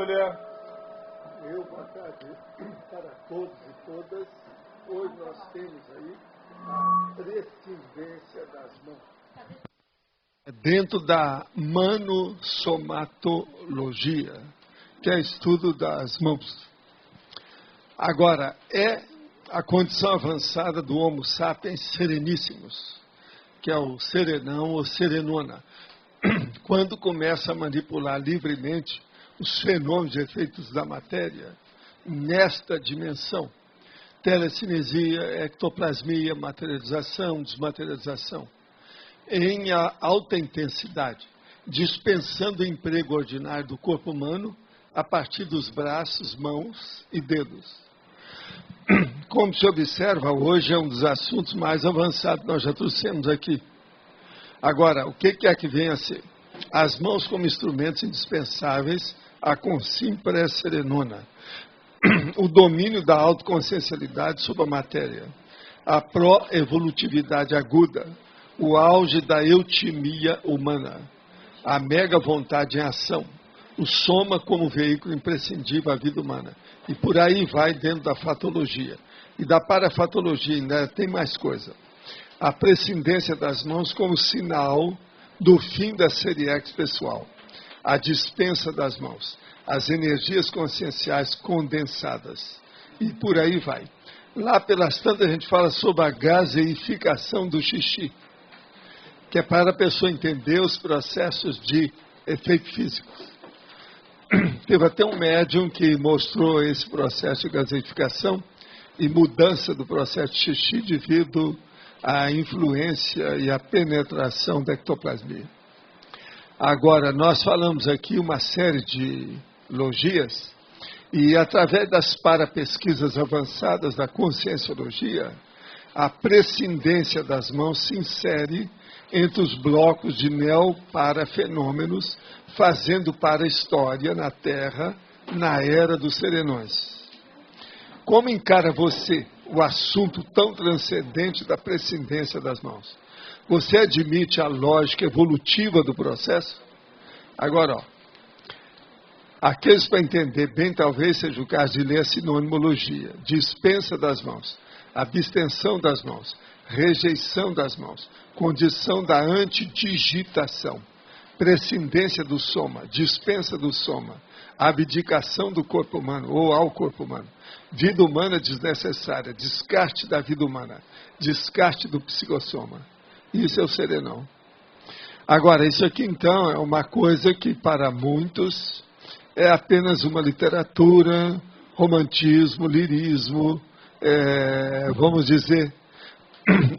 Júlia. Boa tarde para todos e todas. Hoje nós temos aí a prescindência das mãos. Dentro da manosomatologia, que é estudo das mãos. Agora, é a condição avançada do Homo sapiens sereníssimos, que é o serenão ou serenona, quando começa a manipular livremente os fenômenos e efeitos da matéria nesta dimensão. Telecinesia, ectoplasmia, materialização, desmaterialização, em alta intensidade, dispensando o emprego ordinário do corpo humano a partir dos braços, mãos e dedos. Como se observa, hoje é um dos assuntos mais avançados que nós já trouxemos aqui. Agora, o que é que vem a ser? As mãos como instrumentos indispensáveis à consim pré-serenona, o domínio da autoconsciencialidade sobre a matéria, a pró-evolutividade aguda, o auge da eutimia humana, a mega vontade em ação, o soma como veículo imprescindível à vida humana. E por aí vai dentro da fatologia. E da parafatologia ainda tem mais coisa. A prescindência das mãos como sinal do fim da Seriex pessoal. A dispensa das mãos. As energias conscienciais condensadas. E por aí vai. Lá pelas tantas a gente fala sobre a gaseificação do xixi, que é para a pessoa entender os processos de efeito físico. Teve até um médium que mostrou esse processo de gaseificação e mudança do processo de xixi devido à influência e à penetração da ectoplasmia. Agora, nós falamos aqui uma série de logias e, através das parapesquisas avançadas da conscienciologia, a prescindência das mãos se insere entre os blocos de neoparafenômenos, fazendo para a história na Terra, na era dos serenões. Como encara você o assunto tão transcendente da prescindência das mãos? Você admite a lógica evolutiva do processo? Agora, aqueles para entender bem, talvez seja o caso de ler a sinonimologia, dispensa das mãos, abstenção das mãos, rejeição das mãos, condição da antidigitação, prescindência do soma, dispensa do soma, abdicação do corpo humano ou ao corpo humano, vida humana desnecessária, descarte da vida humana, descarte do psicossoma. Isso é o serenão. Agora, isso aqui então é uma coisa que para muitos é apenas uma literatura, romantismo, lirismo, vamos dizer,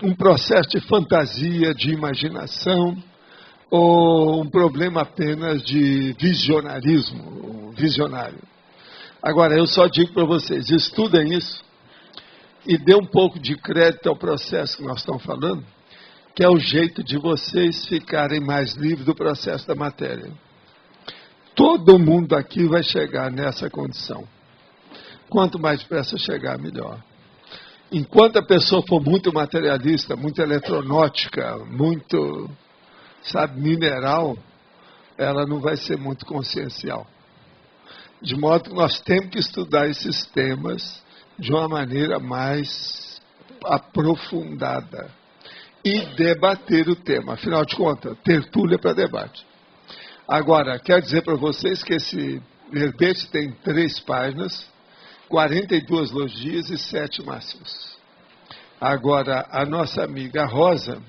um processo de fantasia, de imaginação, ou um problema apenas de visionarismo, visionário. Agora, eu só digo para vocês, estudem isso e dê um pouco de crédito ao processo que nós estamos falando, que é o jeito de vocês ficarem mais livres do processo da matéria. Todo mundo aqui vai chegar nessa condição. Quanto mais depressa chegar, melhor. Enquanto a pessoa for muito materialista, muito eletronótica, muito, mineral, ela não vai ser muito consciencial. De modo que nós temos que estudar esses temas de uma maneira mais aprofundada e debater o tema. Afinal de contas, tertúlia para debate. Agora, quero dizer para vocês que esse verbete tem 3 páginas, 42 logias e 7 máximos. Agora, a nossa amiga Rosa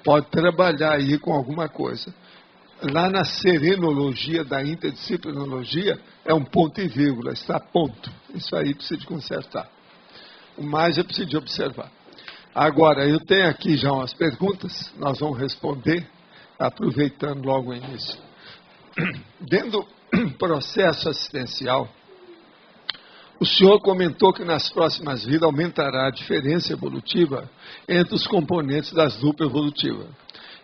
pode trabalhar aí com alguma coisa. Lá na serenologia da interdisciplinologia é um ponto e vírgula, está ponto. Isso aí precisa de consertar. O mais eu preciso de observar. Agora, eu tenho aqui já umas perguntas, nós vamos responder, aproveitando logo o início. Dentro do processo assistencial, o senhor comentou que nas próximas vidas aumentará a diferença evolutiva entre os componentes das duplas evolutivas.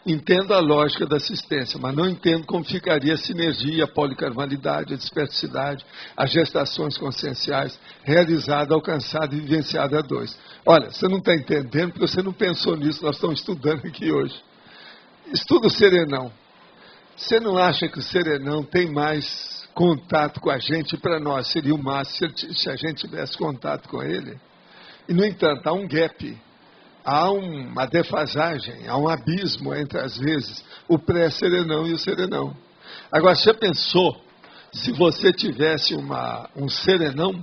Entendo a lógica da assistência, mas não entendo como ficaria a sinergia, a policarnalidade, a dispersidade, as gestações conscienciais realizadas, alcançadas e vivenciadas a 2. Olha, você não está entendendo porque você não pensou nisso, nós estamos estudando aqui hoje. Estuda o serenão. Você não acha que o serenão tem mais contato com a gente, para nós seria o máximo se a gente tivesse contato com ele. E, no entanto, há um gap, há uma defasagem, há um abismo entre, às vezes, o pré-serenão e o serenão. Agora, você pensou se você tivesse um serenão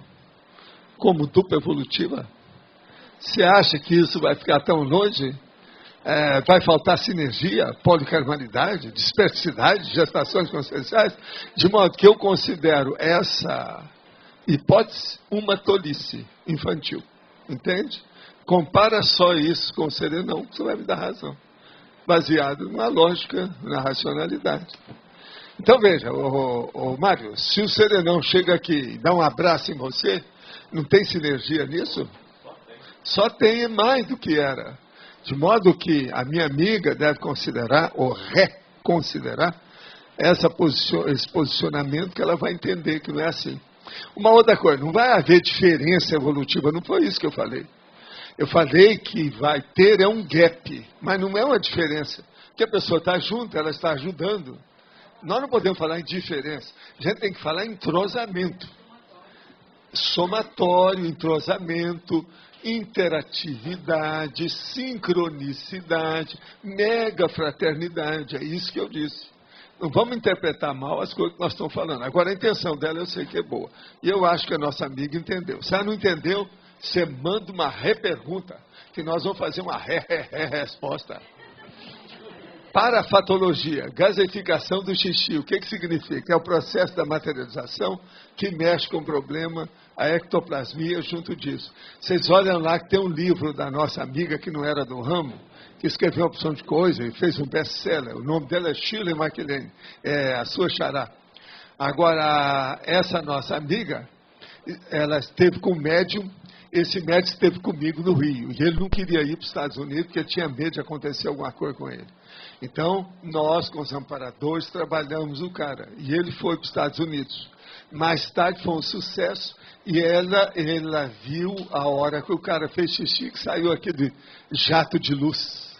como dupla evolutiva? Você acha que isso vai ficar tão longe? Vai faltar sinergia, policarmalidade, dispersidade, gestações conscienciais? De modo que eu considero essa hipótese uma tolice infantil. Entende? Compara só isso com o serenão, que você vai me dar razão. Baseado na lógica, na racionalidade. Então veja, Mário, se o serenão chega aqui e dá um abraço em você, não tem sinergia nisso? Só tem mais do que era. De modo que a minha amiga deve considerar, ou reconsiderar, esse posicionamento, que ela vai entender que não é assim. Uma outra coisa, não vai haver diferença evolutiva, não foi isso que eu falei. Eu falei que vai ter um gap, mas não é uma diferença. Porque a pessoa está junto, ela está ajudando. Nós não podemos falar em diferença, a gente tem que falar em entrosamento. Somatório, entrosamento, interatividade, sincronicidade, mega fraternidade, é isso que eu disse. Não vamos interpretar mal as coisas que nós estamos falando. Agora, a intenção dela eu sei que é boa. E eu acho que a nossa amiga entendeu. Se ela não entendeu, você manda uma repergunta, que nós vamos fazer uma resposta. Parafatologia, gaseificação do xixi, o que significa? É o processo da materialização que mexe com o problema, a ectoplasmia junto disso. Vocês olham lá que tem um livro da nossa amiga que não era do ramo, que escreveu uma opção de coisa e fez um best-seller. O nome dela é Shirley MacLaine, é a sua xará. Agora, essa nossa amiga, ela esteve com um médium. Esse médico esteve comigo no Rio, e ele não queria ir para os Estados Unidos, porque tinha medo de acontecer alguma coisa com ele. Então, nós, com os amparadores, trabalhamos o cara, e ele foi para os Estados Unidos. Mais tarde foi um sucesso, e ela viu a hora que o cara fez xixi, que saiu aquele jato de luz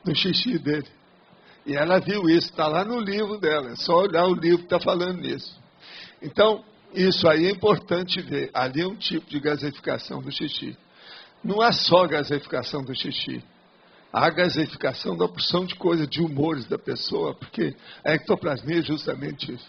no xixi dele. E ela viu isso, está lá no livro dela, é só olhar o livro que está falando nisso. Então, isso aí é importante ver. Ali é um tipo de gaseificação do xixi. Não há só gaseificação do xixi. Há gaseificação da porção de coisas, de humores da pessoa, porque a ectoplasmia é justamente isso.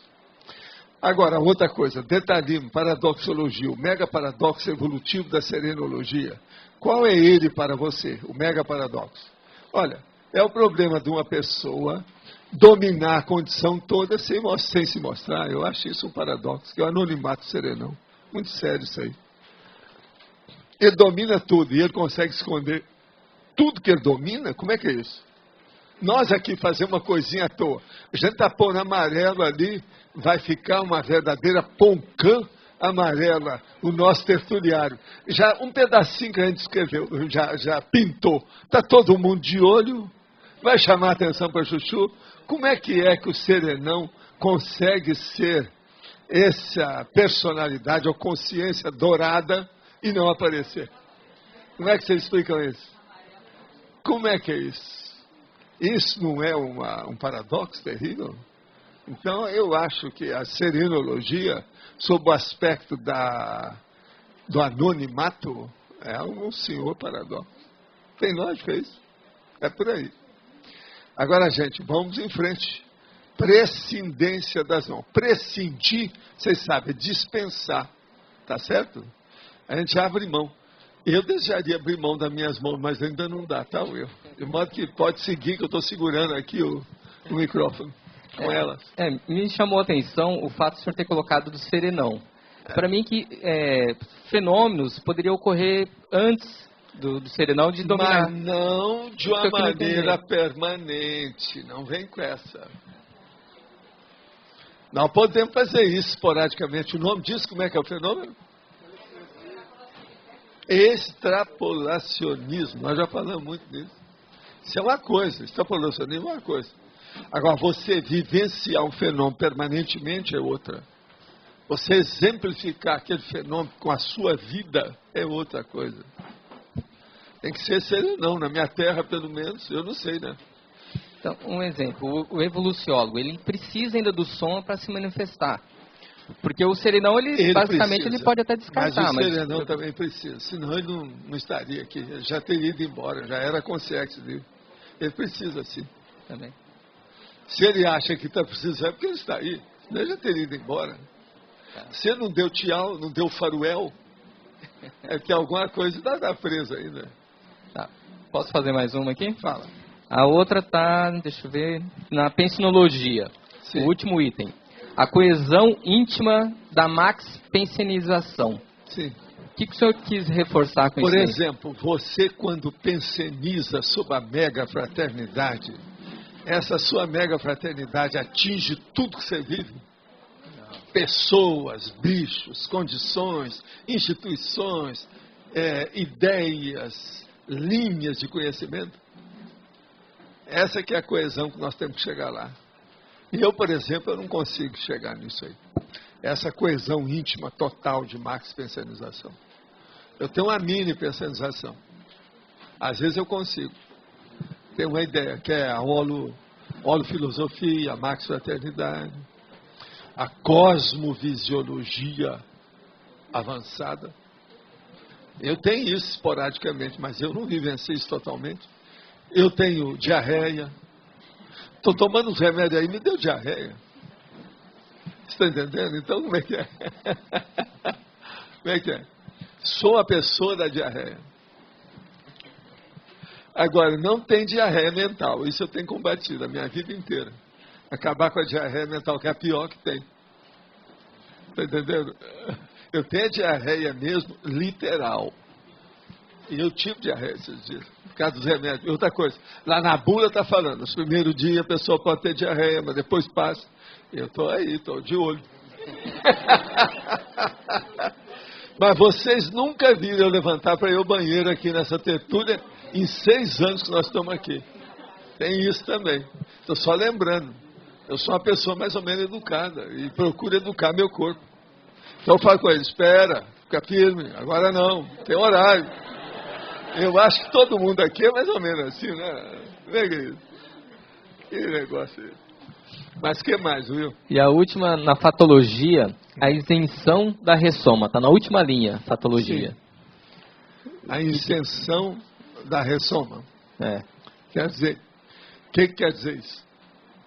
Agora, outra coisa, detalhismo, paradoxologia, o mega paradoxo evolutivo da serenologia. Qual é ele para você, o mega paradoxo? Olha, é o problema de uma pessoa dominar a condição toda sem se mostrar. Eu acho isso um paradoxo, que é o anonimato serenão. Muito sério isso aí. Ele domina tudo e ele consegue esconder tudo que ele domina. Como é que é isso? Nós aqui fazemos uma coisinha à toa. A gente está pondo amarelo ali, vai ficar uma verdadeira poncã amarela, o nosso tertuliário. Já um pedacinho que a gente escreveu, já pintou. Está todo mundo de olho, vai chamar a atenção para Chuchu. Como é que o serenão consegue ser essa personalidade ou consciência dourada e não aparecer? Como é que vocês explicam isso? Como é que é isso? Isso não é um paradoxo terrível? Então, eu acho que a serenologia, sob o aspecto do anonimato, é um senhor paradoxo. Tem lógica isso? É por aí. Agora, gente, vamos em frente. Prescindência das mãos. Prescindir, vocês sabem, é dispensar. Tá certo? A gente abre mão. Eu desejaria abrir mão das minhas mãos, mas ainda não dá, tá, Will? De modo que pode seguir, que eu estou segurando aqui o microfone com elas. Me chamou a atenção o fato de o senhor ter colocado do serenão. Para mim, que fenômenos poderiam ocorrer antes do serenão de dominar. Mas não de uma maneira permanente. Não vem com essa. Não podemos fazer isso esporadicamente. O nome disso, como é que é o fenômeno? Extrapolacionismo. Nós já falamos muito disso. Isso é uma coisa. Extrapolacionismo é uma coisa. Agora, você vivenciar um fenômeno permanentemente é outra. Você exemplificar aquele fenômeno com a sua vida é outra coisa. Tem que ser serenão. Na minha terra, pelo menos, eu não sei, né? Então, um exemplo. O evoluciólogo, ele precisa ainda do som para se manifestar. Porque o serenão, ele basicamente, precisa. ele pode até descartar. Mas o serenão também precisa, senão ele não estaria aqui, ele já teria ido embora, já era consciência dele. Ele precisa sim. Também. Se ele acha que está precisando, é porque ele está aí, senão ele já teria ido embora. Se ele não deu tchau, não deu faruel, é que alguma coisa está presa ainda. Tá. Posso fazer mais uma aqui? Fala. A outra tá, deixa eu ver, na pensinologia. Sim. O último item. A coesão íntima da max-pensionização. Sim. O que o senhor quis reforçar com Por isso aí? exemplo, você quando pensioniza sob a mega fraternidade, essa sua mega fraternidade atinge tudo que você vive? Pessoas, bichos, condições, instituições, ideias, linhas de conhecimento? Essa que é a coesão que nós temos que chegar lá. E eu, por exemplo, eu não consigo chegar nisso aí. Essa coesão íntima total de max-pensionização. Eu tenho uma mini-pensionização. Às vezes eu consigo. Tem uma ideia, que é a holofilosofia, a max-fraternidade, a cosmovisiologia avançada. Eu tenho isso esporadicamente, mas eu não vivenciei isso totalmente. Eu tenho diarreia. Estou tomando uns remédios aí, me deu diarreia. Você está entendendo? Então, como é que é? Como é que é? Sou a pessoa da diarreia. Agora, não tem diarreia mental. Isso eu tenho combatido a minha vida inteira. Acabar com a diarreia mental, que é a pior que tem. Está entendendo? Eu tenho a diarreia mesmo, literal. E eu tive diarreia esses dias, por causa dos remédios. E outra coisa, lá na bula está falando, nos primeiros dias a pessoa pode ter diarreia, mas depois passa. Eu estou aí, estou de olho. Mas vocês nunca viram eu levantar para ir ao banheiro aqui nessa tertúlia em 6 anos que nós estamos aqui. Tem isso também. Estou só lembrando. Eu sou uma pessoa mais ou menos educada e procuro educar meu corpo. Então eu falo com ele, espera, fica firme, agora não, tem horário. Eu acho que todo mundo aqui é mais ou menos assim, né? Que negócio aí. Mas o que mais, Will? E a última, na fatologia, a isenção da ressoma. Está na última linha, fatologia. Sim. A isenção da ressoma. É. Quer dizer, o que quer dizer isso?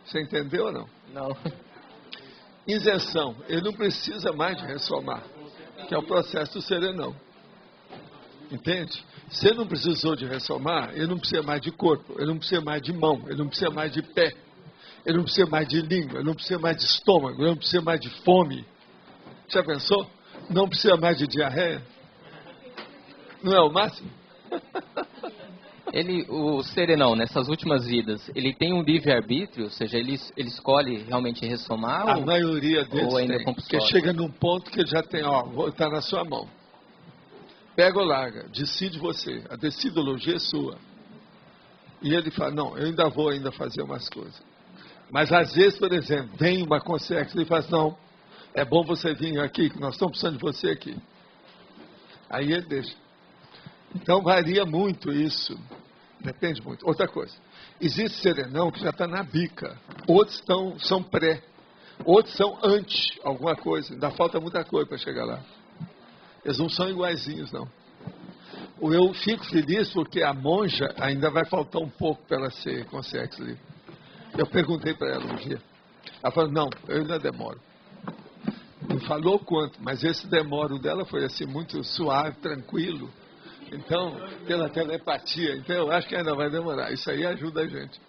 Você entendeu ou não? Não. Isenção, ele não precisa mais de ressomar, que é o processo do serenão. Entende? Se ele não precisou de ressomar, ele não precisa mais de corpo, ele não precisa mais de mão, ele não precisa mais de pé, ele não precisa mais de língua, ele não precisa mais de estômago, ele não precisa mais de fome. Já pensou? Não precisa mais de diarreia? Não é o máximo? O serenão, nessas últimas vidas, ele tem um livre-arbítrio, ou seja, ele escolhe realmente ressomar? A maioria deles ainda tem, compulsório? porque chega num ponto que ele já tem, está na sua mão. Pega ou larga, decide você, a decidologia é sua. E ele fala, não, eu ainda vou fazer umas coisas. Mas às vezes, por exemplo, vem uma consciência e ele fala, não, é bom você vir aqui, que nós estamos precisando de você aqui. Aí ele deixa. Então varia muito isso, depende muito. Outra coisa, existe serenão que já está na bica, outros são pré, outros são anti alguma coisa, ainda falta muita coisa para chegar lá. Eles não são iguaizinhos, não. Eu fico feliz porque a monja ainda vai faltar um pouco para ela ser consciente livre. Eu perguntei para ela um dia. Ela falou, não, eu ainda demoro. Não falou quanto, mas esse demoro dela foi assim muito suave, tranquilo. Então, pela telepatia. Então eu acho que ainda vai demorar. Isso aí ajuda a gente.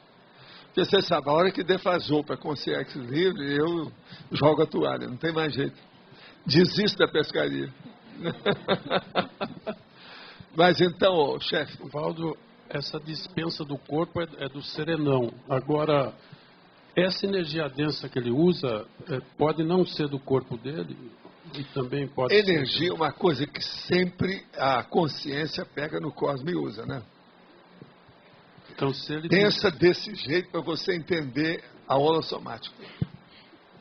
Porque você sabe, a hora que defasou para a consciência livre, eu jogo a toalha, não tem mais jeito. Desisto da pescaria. Mas então, chefe. Valdo, essa dispensa do corpo é do serenão. Agora, essa energia densa que ele usa pode não ser do corpo dele e também pode energia é uma coisa que sempre a consciência pega no cosmos e usa, né? Então, se ele pensa desse jeito para você entender a holossomática.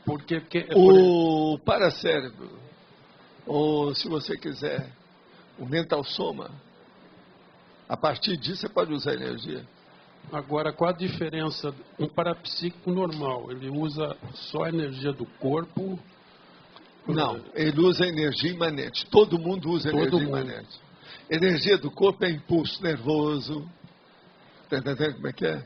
Porque o paracérebro, ou se você quiser, o mental soma, a partir disso você pode usar energia. Agora, qual a diferença? Um parapsíquico normal, ele usa só a energia do corpo Não, ele usa energia imanente. Todo mundo usa energia imanente. Energia do corpo é impulso nervoso. Está entendendo como é que é?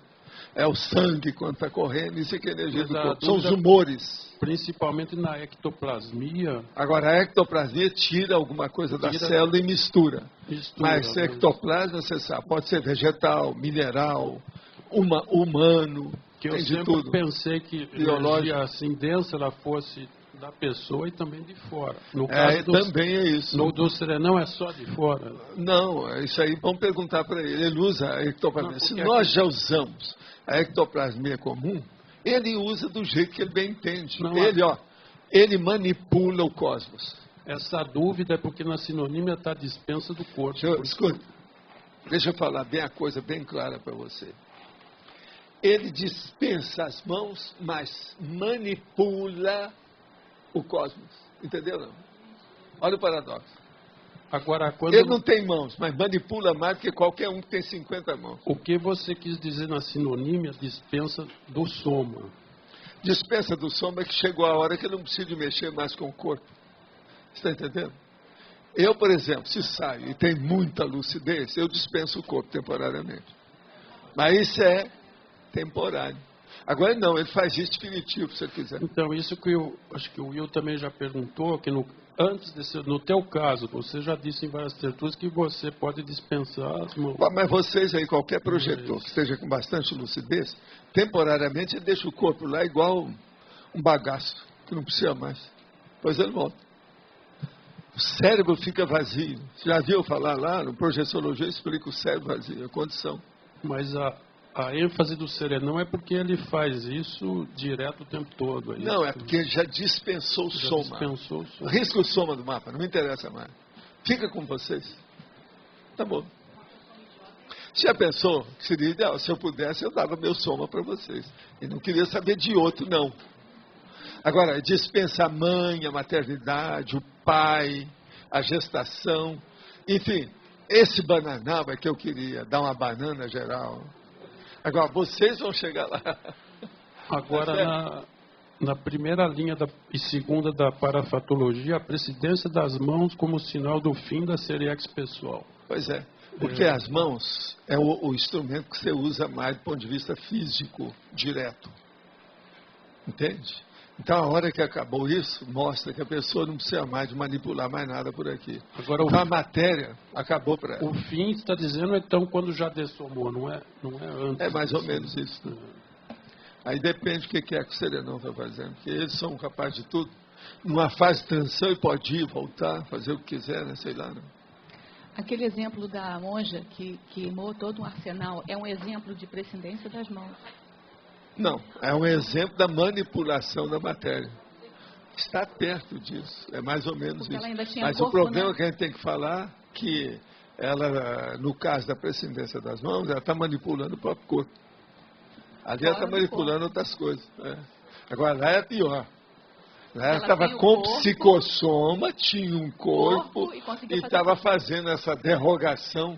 É o sangue quando está correndo, isso aqui é energia do corpo. São os humores. Principalmente na ectoplasmia. Agora, a ectoplasmia tira alguma coisa da célula e mistura. Mas ectoplasma, você sabe, pode ser vegetal, mineral, humano, que tem eu de sempre tudo. pensei que energia assim densa ela fosse da pessoa e também de fora. No caso também é isso. No do serenão é só de fora? Não, isso aí vamos perguntar para ele. Ele usa a ectoplasmia. Se nós já usamos a ectoplasmia comum, ele usa do jeito que ele bem entende. Ele manipula o cosmos. Essa dúvida é porque na sinonímia está a dispensa do corpo. Escuta, deixa eu falar bem a coisa bem clara para você. Ele dispensa as mãos, mas manipula o cosmos. Entendeu, não? Olha o paradoxo. Agora, quando ele não tem mãos, mas manipula mais do que qualquer um que tem 50 mãos. O que você quis dizer na sinonímia dispensa do soma? Dispensa do soma é que chegou a hora que eu não preciso mexer mais com o corpo. Você está entendendo? Eu, por exemplo, se saio e tem muita lucidez, eu dispenso o corpo temporariamente. Mas isso é temporário. Agora não, ele faz isso definitivo, se ele quiser. Então, isso que eu acho que o Will também já perguntou, que no teu caso, você já disse em várias tertulias que você pode dispensar as mãos. Mas vocês aí, qualquer projetor que esteja com bastante lucidez, temporariamente ele deixa o corpo lá igual um bagaço, que não precisa mais. Depois ele volta. O cérebro fica vazio. Você já viu falar lá, no Projeciologia explica o cérebro vazio, a condição. Mas a ênfase do serenão é porque ele faz isso direto o tempo todo. Não, é porque ele já dispensou o soma. Risca o soma do mapa, não me interessa mais. Fica com vocês. Tá bom. Você já pensou que seria ideal? Se eu pudesse, eu dava meu soma para vocês. E não queria saber de outro, não. Agora, dispensa a mãe, a maternidade, o pai, a gestação. Enfim, esse bananal é que eu queria, dar uma banana geral. Agora, vocês vão chegar lá. Agora, na primeira linha e segunda da parafatologia, a precedência das mãos como sinal do fim da seriex pessoal. Pois é, porque as mãos é o instrumento que você usa mais do ponto de vista físico, direto. Entende? Então, a hora que acabou isso, mostra que a pessoa não precisa mais de manipular mais nada por aqui. Agora, então, a matéria acabou para ela. O fim está dizendo, então, quando já dessomou, não é antes. É mais ou menos isso. Né? Aí depende do que é que o serenão está fazendo, porque eles são capazes de tudo. Numa fase de transição, ele pode ir, voltar, fazer o que quiser, né? Sei lá. Né? Aquele exemplo da monja que queimou todo um arsenal é um exemplo de prescindência das mãos. Não, é um exemplo da manipulação da matéria. Está perto disso, é mais ou menos isso. Mas corpo, o problema, né, que a gente tem que falar que ela, no caso da prescindência das mãos, ela está manipulando o próprio corpo. Ali ela está manipulando outras coisas. É. Agora lá é pior. Lá ela estava com psicossoma, tinha um corpo e estava fazendo essa derrogação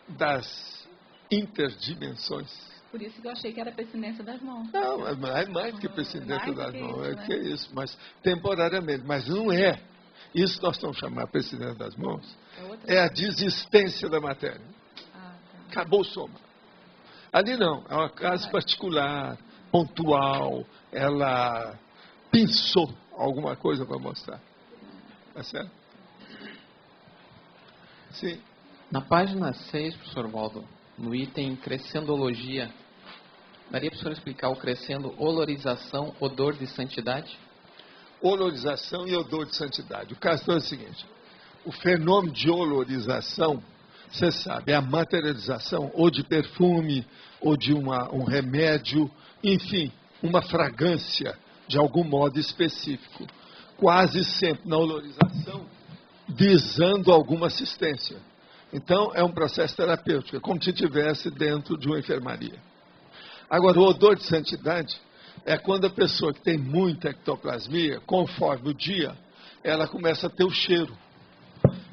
das interdimensões. Por isso que eu achei que era prescindência das mãos. Não, é mais que prescindência das mãos. É que é isso, mas temporariamente. Mas não é. Isso nós estamos chamando de prescindência das mãos. É a desistência da matéria. Acabou o soma. Ali não. É uma caso particular, pontual. Ela pensou alguma coisa para mostrar. Tá certo? Sim. Na página 6, professor Waldo, no item crescendologia, daria para o senhor explicar o crescendo olorização, odor de santidade? Olorização e odor de santidade. O caso é o seguinte, o fenômeno de olorização, você sabe, é a materialização ou de perfume, ou de um remédio, enfim, uma fragrância de algum modo específico. Quase sempre na olorização, visando alguma assistência. Então, é um processo terapêutico, é como se estivesse dentro de uma enfermaria. Agora, o odor de santidade é quando a pessoa que tem muita ectoplasmia, conforme o dia, ela começa a ter o cheiro.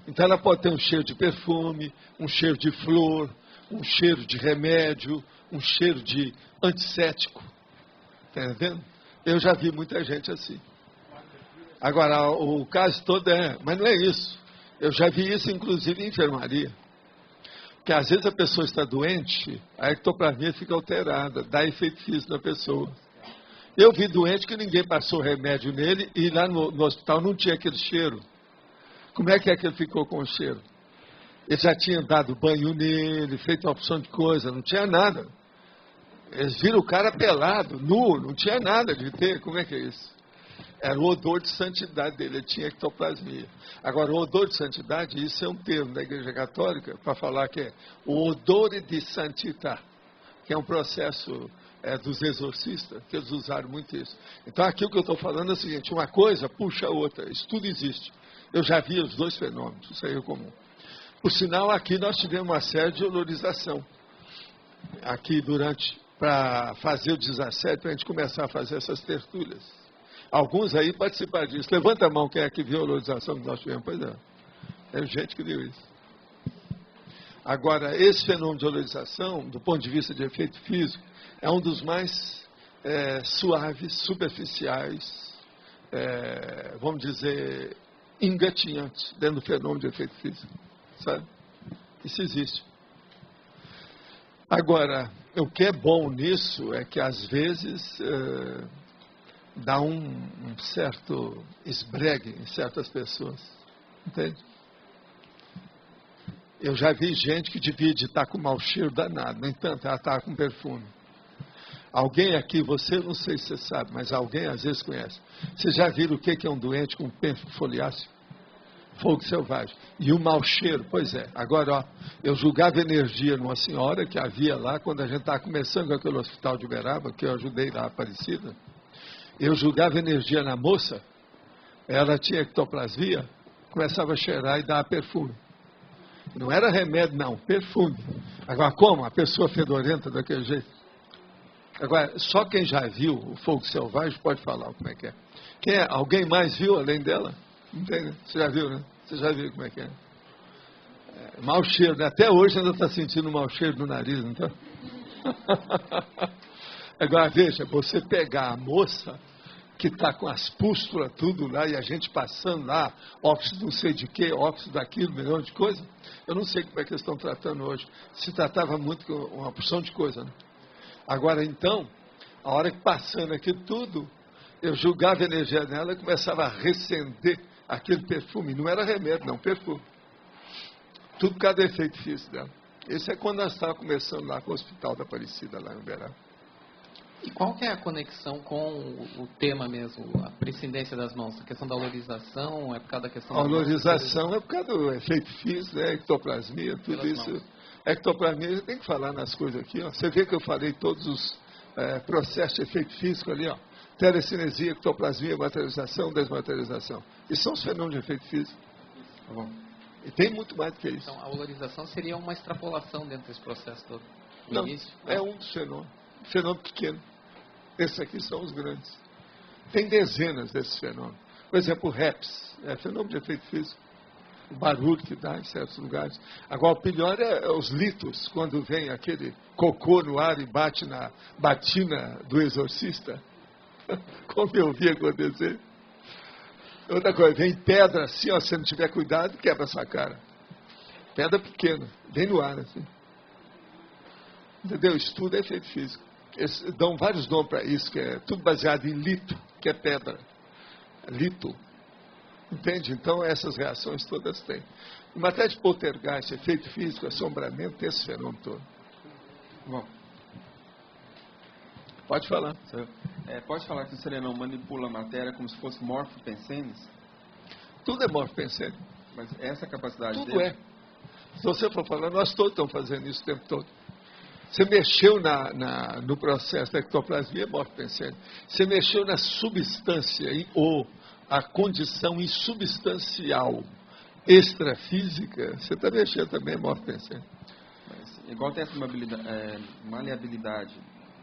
Então, ela pode ter um cheiro de perfume, um cheiro de flor, um cheiro de remédio, um cheiro de antisséptico. Está entendendo? Eu já vi muita gente assim. Agora, o caso todo mas não é isso. Eu já vi isso, inclusive, em enfermaria. Que às vezes a pessoa está doente, a ectoplasmia fica alterada, dá efeito físico na pessoa. Eu vi doente que ninguém passou remédio nele e lá no hospital não tinha aquele cheiro. Como é que ele ficou com o cheiro? Ele já tinha dado banho nele, feito uma opção de coisa, não tinha nada. Eles viram o cara pelado, nu, não tinha nada de ter. Como é que é isso? Era o odor de santidade dele, ele tinha ectoplasmia. Agora, o odor de santidade, isso é um termo da Igreja Católica para falar que é o odor de santità, que é um processo dos exorcistas, que eles usaram muito isso. Então, aqui o que eu estou falando é o seguinte, uma coisa puxa a outra, isso tudo existe. Eu já vi os dois fenômenos, isso aí é comum. Por sinal, aqui nós tivemos uma série de olorização. Aqui para fazer o desassédio, para a gente começar a fazer essas tertúlias. Alguns aí participaram disso. Levanta a mão quem é que viu a olorização que nós tivemos. Pois é. É gente que viu isso. Agora, esse fenômeno de olorização, do ponto de vista de efeito físico, é um dos mais suaves, superficiais, vamos dizer, engatinhantes dentro do fenômeno de efeito físico. Sabe? Isso existe. Agora, o que é bom nisso é que às vezes dá um certo esbregue em certas pessoas. Entende? Eu já vi gente que devia de estar com mau cheiro danado, no entanto, ela estava com perfume. Alguém aqui, você não sei se você sabe, mas alguém às vezes conhece. Vocês já viram o que é um doente com pênfico foliáceo? Fogo selvagem. E o mau cheiro, pois é. Agora, ó, eu julgava energia numa senhora que havia lá, quando a gente estava começando com aquele hospital de Uberaba, que eu ajudei lá, Aparecida. Eu julgava energia na moça, ela tinha ectoplasmia, começava a cheirar e dar perfume. Não era remédio, não, perfume. Agora, como? A pessoa fedorenta daquele jeito. Agora, só quem já viu o fogo selvagem pode falar como é que é. Alguém mais viu além dela? Não tem, né? Você já viu, né? Você já viu como é que é? Mau cheiro, né? Até hoje ainda está sentindo mau cheiro no nariz, não está? Agora, veja, você pegar a moça que está com as pústulas tudo lá e a gente passando lá, óxido não sei de quê, óxido daquilo, milhão de coisas. Eu não sei como é que eles estão tratando hoje. Se tratava muito com uma porção de coisa, né? Agora, então, a hora que passando aquilo tudo, eu julgava a energia nela e começava a recender aquele perfume. Não era remédio, não, perfume. Tudo por causa do efeito físico dela. Esse é quando nós estávamos começando lá com o Hospital da Aparecida, lá em Uberaba. E qual que é a conexão com o tema mesmo, a prescindência das mãos? A questão da olorização, é por causa da questão da... A olorização é por causa do efeito físico, né? Ectoplasmia, tudo isso. Mãos. Ectoplasmia, a gente tem que falar nas coisas aqui, ó. Você vê que eu falei todos os processos de efeito físico ali, ó. Telecinesia, ectoplasmia, materialização, desmaterialização. Isso são os fenômenos de efeito físico. Tá bom? E tem muito mais do que isso. Então, a olorização seria uma extrapolação dentro desse processo todo? Não, é um dos fenômenos. Fenômeno pequeno. Esses aqui são os grandes. Tem dezenas desses fenômenos. Por exemplo, o REPS, é fenômeno de efeito físico. O barulho que dá em certos lugares. Agora, o pior é os litos, quando vem aquele cocô no ar e bate na batina do exorcista. Como eu vi acontecer. Outra coisa, vem pedra assim, ó, se não tiver cuidado, quebra a sua cara. Pedra pequena, vem no ar assim. Entendeu? Isso tudo é efeito físico. Eles dão vários nomes para isso, que é tudo baseado em lito, que é pedra. Lito. Entende? Então, essas reações todas têm. Em matéria de poltergeist, efeito físico, assombramento, tem esse fenômeno todo. Bom. Pode falar. Pode falar que o serenão manipula a matéria como se fosse morfo-pensenes? Tudo é morfo-pensene. Mas essa capacidade tudo dele... é. Se você for falar, nós todos estamos fazendo isso o tempo todo. Você mexeu no processo da ectoplasmia, morfo-pensene. Você mexeu na substância ou a condição insubstancial extrafísica, você está mexendo também, morfo-pensene. Igual tem essa maleabilidade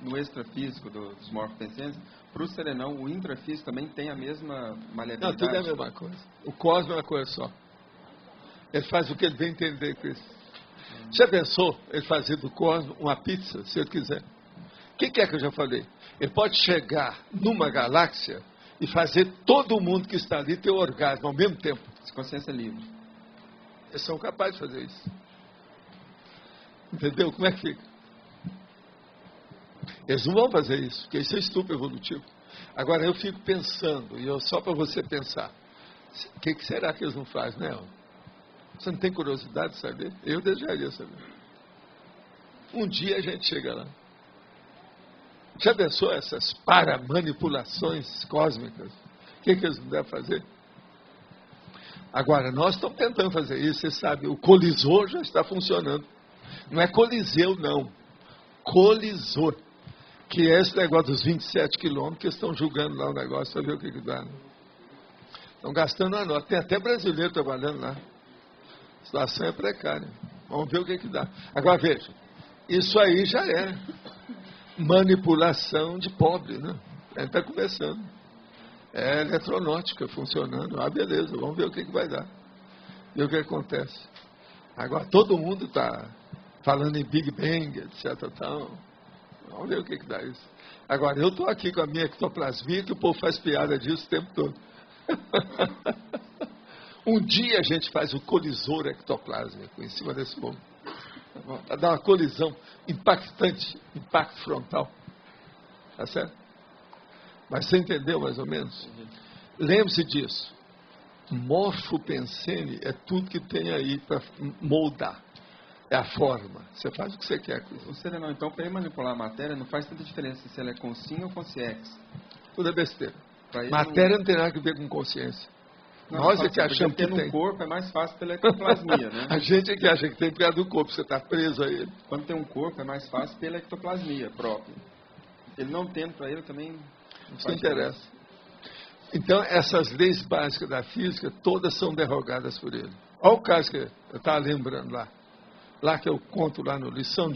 no extrafísico dos morfo-pensenes, para o serenão, o intrafísico também tem a mesma maleabilidade? Não, tudo é a mesma coisa. O cosmo é uma coisa só. Ele faz o que ele bem entender com isso. Já pensou ele fazer do cosmo uma pizza, se ele quiser? O que é que eu já falei? Ele pode chegar numa galáxia e fazer todo mundo que está ali ter orgasmo ao mesmo tempo. Consciência livre. Eles são capazes de fazer isso. Entendeu? Como é que fica? Eles não vão fazer isso, porque isso é estupro evolutivo. Agora eu fico pensando, e só para você pensar, o que será que eles não fazem, né? Você não tem curiosidade de saber? Eu desejaria saber. Um dia a gente chega lá. Já pensou essas paramanipulações cósmicas? O que eles não devem fazer? Agora, nós estamos tentando fazer isso, você sabe, o colisor já está funcionando. Não é coliseu, não. Colisor. Que é esse negócio dos 27 quilômetros que estão julgando lá o negócio para ver o que dá. Né? Estão gastando a nota. Tem até brasileiro trabalhando lá. A situação é precária. Vamos ver o que dá. Agora, veja. Isso aí já é manipulação de pobre, né? A gente está começando. É eletronáutica funcionando. Ah, beleza, vamos ver o que vai dar. Ver o que acontece. Agora, todo mundo está falando em Big Bang, etc. Tal. Vamos ver o que dá isso. Agora, eu estou aqui com a minha ectoplasmia, que o povo faz piada disso o tempo todo. Um dia a gente faz o colisor ectoplásmico em cima desse povo. Para dar uma colisão impactante, impacto frontal. Tá certo? Mas você entendeu mais ou menos? Lembre-se disso. Morfopensene é tudo que tem aí para moldar. É a forma. Você faz o que você quer com isso. O serenão, então, para ele manipular a matéria, não faz tanta diferença se ela é com sim ou com CX. Tudo é besteira. Matéria não tem nada a ver com consciência. Não, nós é que achamos que tem. No corpo é mais fácil pela ectoplasmia, né? A gente é que acha que tem por causa do corpo, você está preso a ele. Quando tem um corpo é mais fácil pela ectoplasmia própria. Ele não tendo para ele também não interessa. Então, essas leis básicas da física, todas são derrogadas por ele. Olha o caso que eu estava lembrando lá. Lá que eu conto lá no Lição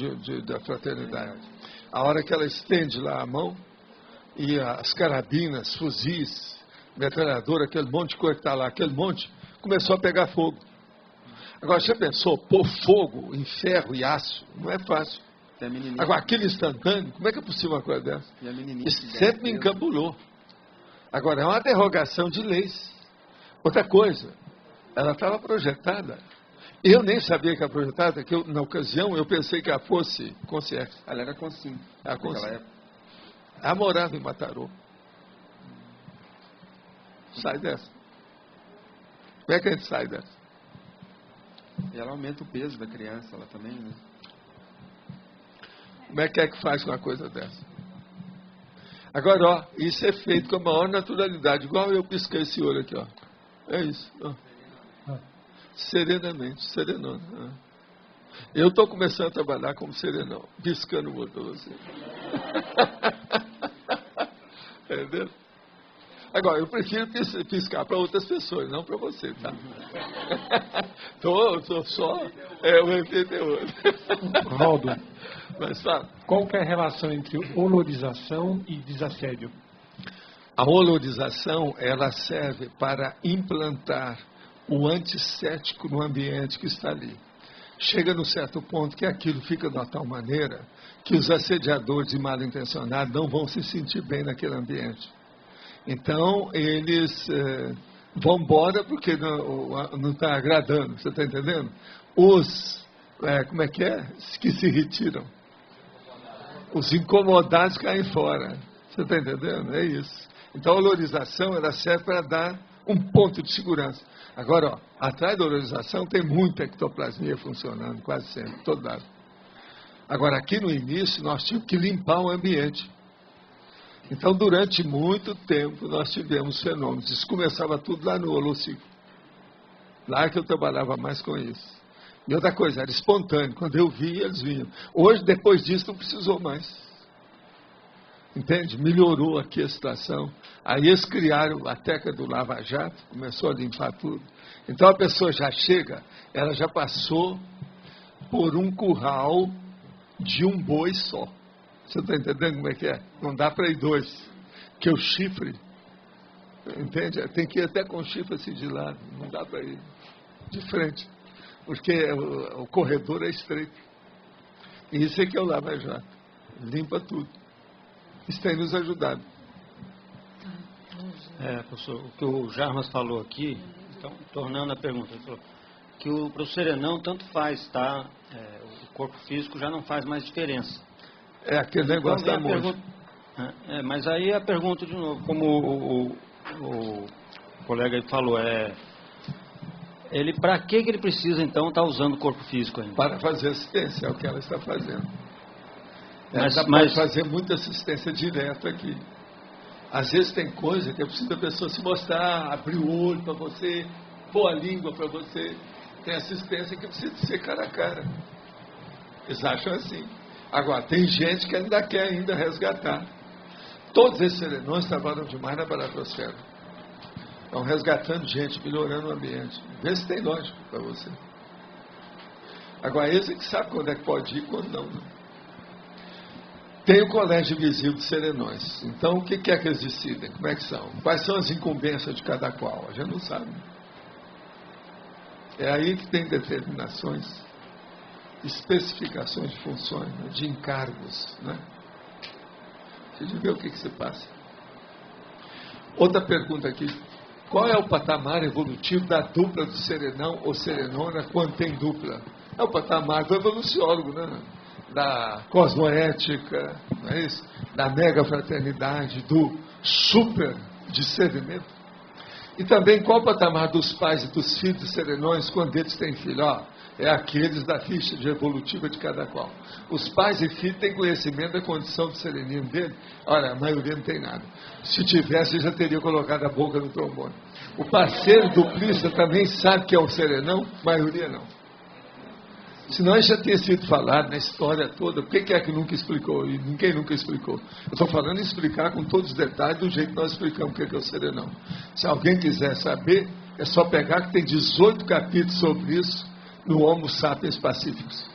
da Fraternidade. A hora que ela estende lá a mão, e as carabinas, fuzis, metralhadora, aquele monte de coisa que está lá, aquele monte, começou a pegar fogo. Agora, você pensou, pôr fogo em ferro e aço, não é fácil. Agora, aquele instantâneo, como é que é possível uma coisa dessa? Isso sempre me encabulou. Agora, é uma derrogação de leis. Outra coisa, ela estava projetada. Eu nem sabia que era projetada, que na ocasião eu pensei que ela fosse consciência. Ela era consciente. Ela ela morava em Mataró. Sai dessa. Como é que a gente sai dessa? E ela aumenta o peso da criança, ela também, né? Como é que faz com uma coisa dessa? Agora, ó, isso é feito com a maior naturalidade. Igual eu pisquei esse olho aqui, ó. É isso, ó. Serenamente, serenão. Eu estou começando a trabalhar como serenão, piscando o olho para você. Entendeu? Agora, eu prefiro piscar para outras pessoas, não para você, tá? Estou só o entendedor. Valdo, mas fala. Qual que é a relação entre olorização e desassédio? A olorização, ela serve para implantar o antissético no ambiente que está ali. Chega num certo ponto que aquilo fica de uma tal maneira que os assediadores e mal intencionados não vão se sentir bem naquele ambiente. Então, eles vão embora porque não está agradando, você está entendendo? Os, como é? Que se retiram. Os incomodados caem fora. Você está entendendo? É isso. Então, a olorização, ela serve para dar um ponto de segurança. Agora, ó, atrás da olorização tem muita ectoplasmia funcionando, quase sempre, todo lado. Agora, aqui no início, nós tínhamos que limpar o ambiente. Então, durante muito tempo, nós tivemos fenômenos. Isso começava tudo lá no Holociclo. Lá que eu trabalhava mais com isso. E outra coisa, era espontâneo. Quando eu via, eles vinham. Hoje, depois disso, não precisou mais. Entende? Melhorou aqui a situação. Aí eles criaram a técnica do Lava Jato, começou a limpar tudo. Então a pessoa já chega, ela já passou por um curral de um boi só. Você está entendendo como é que é? Não dá para ir dois. Que o chifre, entende? Tem que ir até com o chifre assim de lado, não dá para ir de frente. Porque o corredor é estreito. E isso é que é o Lava Jato. Limpa tudo. Isso tem nos ajudado. Professor, o que o Jarmas falou aqui, então, tornando a pergunta, ele falou que para o serenão tanto faz, tá? O corpo físico já não faz mais diferença. É aquele negócio da monja. Mas aí a pergunta de novo, como o colega aí falou, para que ele precisa então estar usando o corpo físico ainda? Para fazer assistência, é o que ela está fazendo. Ela pode fazer muita assistência direta aqui. Às vezes tem coisa que é preciso a pessoa se mostrar, abrir o olho para você, pôr a língua para você. Tem assistência que precisa ser cara a cara. Eles acham assim. Agora, tem gente que ainda quer resgatar. Todos esses serenões trabalham demais na baratosfera. Estão resgatando gente, melhorando o ambiente. Vê se tem lógica para você. Agora, eles é que sabem quando é que pode ir e quando não. Tem o colégio visível de serenões. Então, o que é que eles decidem? Como é que são? Quais são as incumbências de cada qual? A gente não sabe. É aí que tem determinações, especificações de funções, né? De encargos. Né? Você vê o que se passa. Outra pergunta aqui. Qual é o patamar evolutivo da dupla do serenão ou serenona quando tem dupla? É o patamar do evoluciólogo, né? Da cosmoética, não é isso? Da mega fraternidade, do super discernimento. E também qual o patamar dos pais e dos filhos dos serenões quando eles têm filho? É aqueles da ficha de evolutiva de cada qual. Os pais e filhos têm conhecimento da condição do serenismo dele? Olha, a maioria não tem nada. Se tivesse, já teria colocado a boca no trombone. O parceiro duplista também sabe que é um serenão? A maioria não. Senão isso já tinha sido falado na história toda. Por que é que nunca explicou? E ninguém nunca explicou. Eu estou falando em explicar com todos os detalhes do jeito que nós explicamos o que é o serenão. Se alguém quiser saber, é só pegar que tem 18 capítulos sobre isso no Homo Sapiens Pacíficos.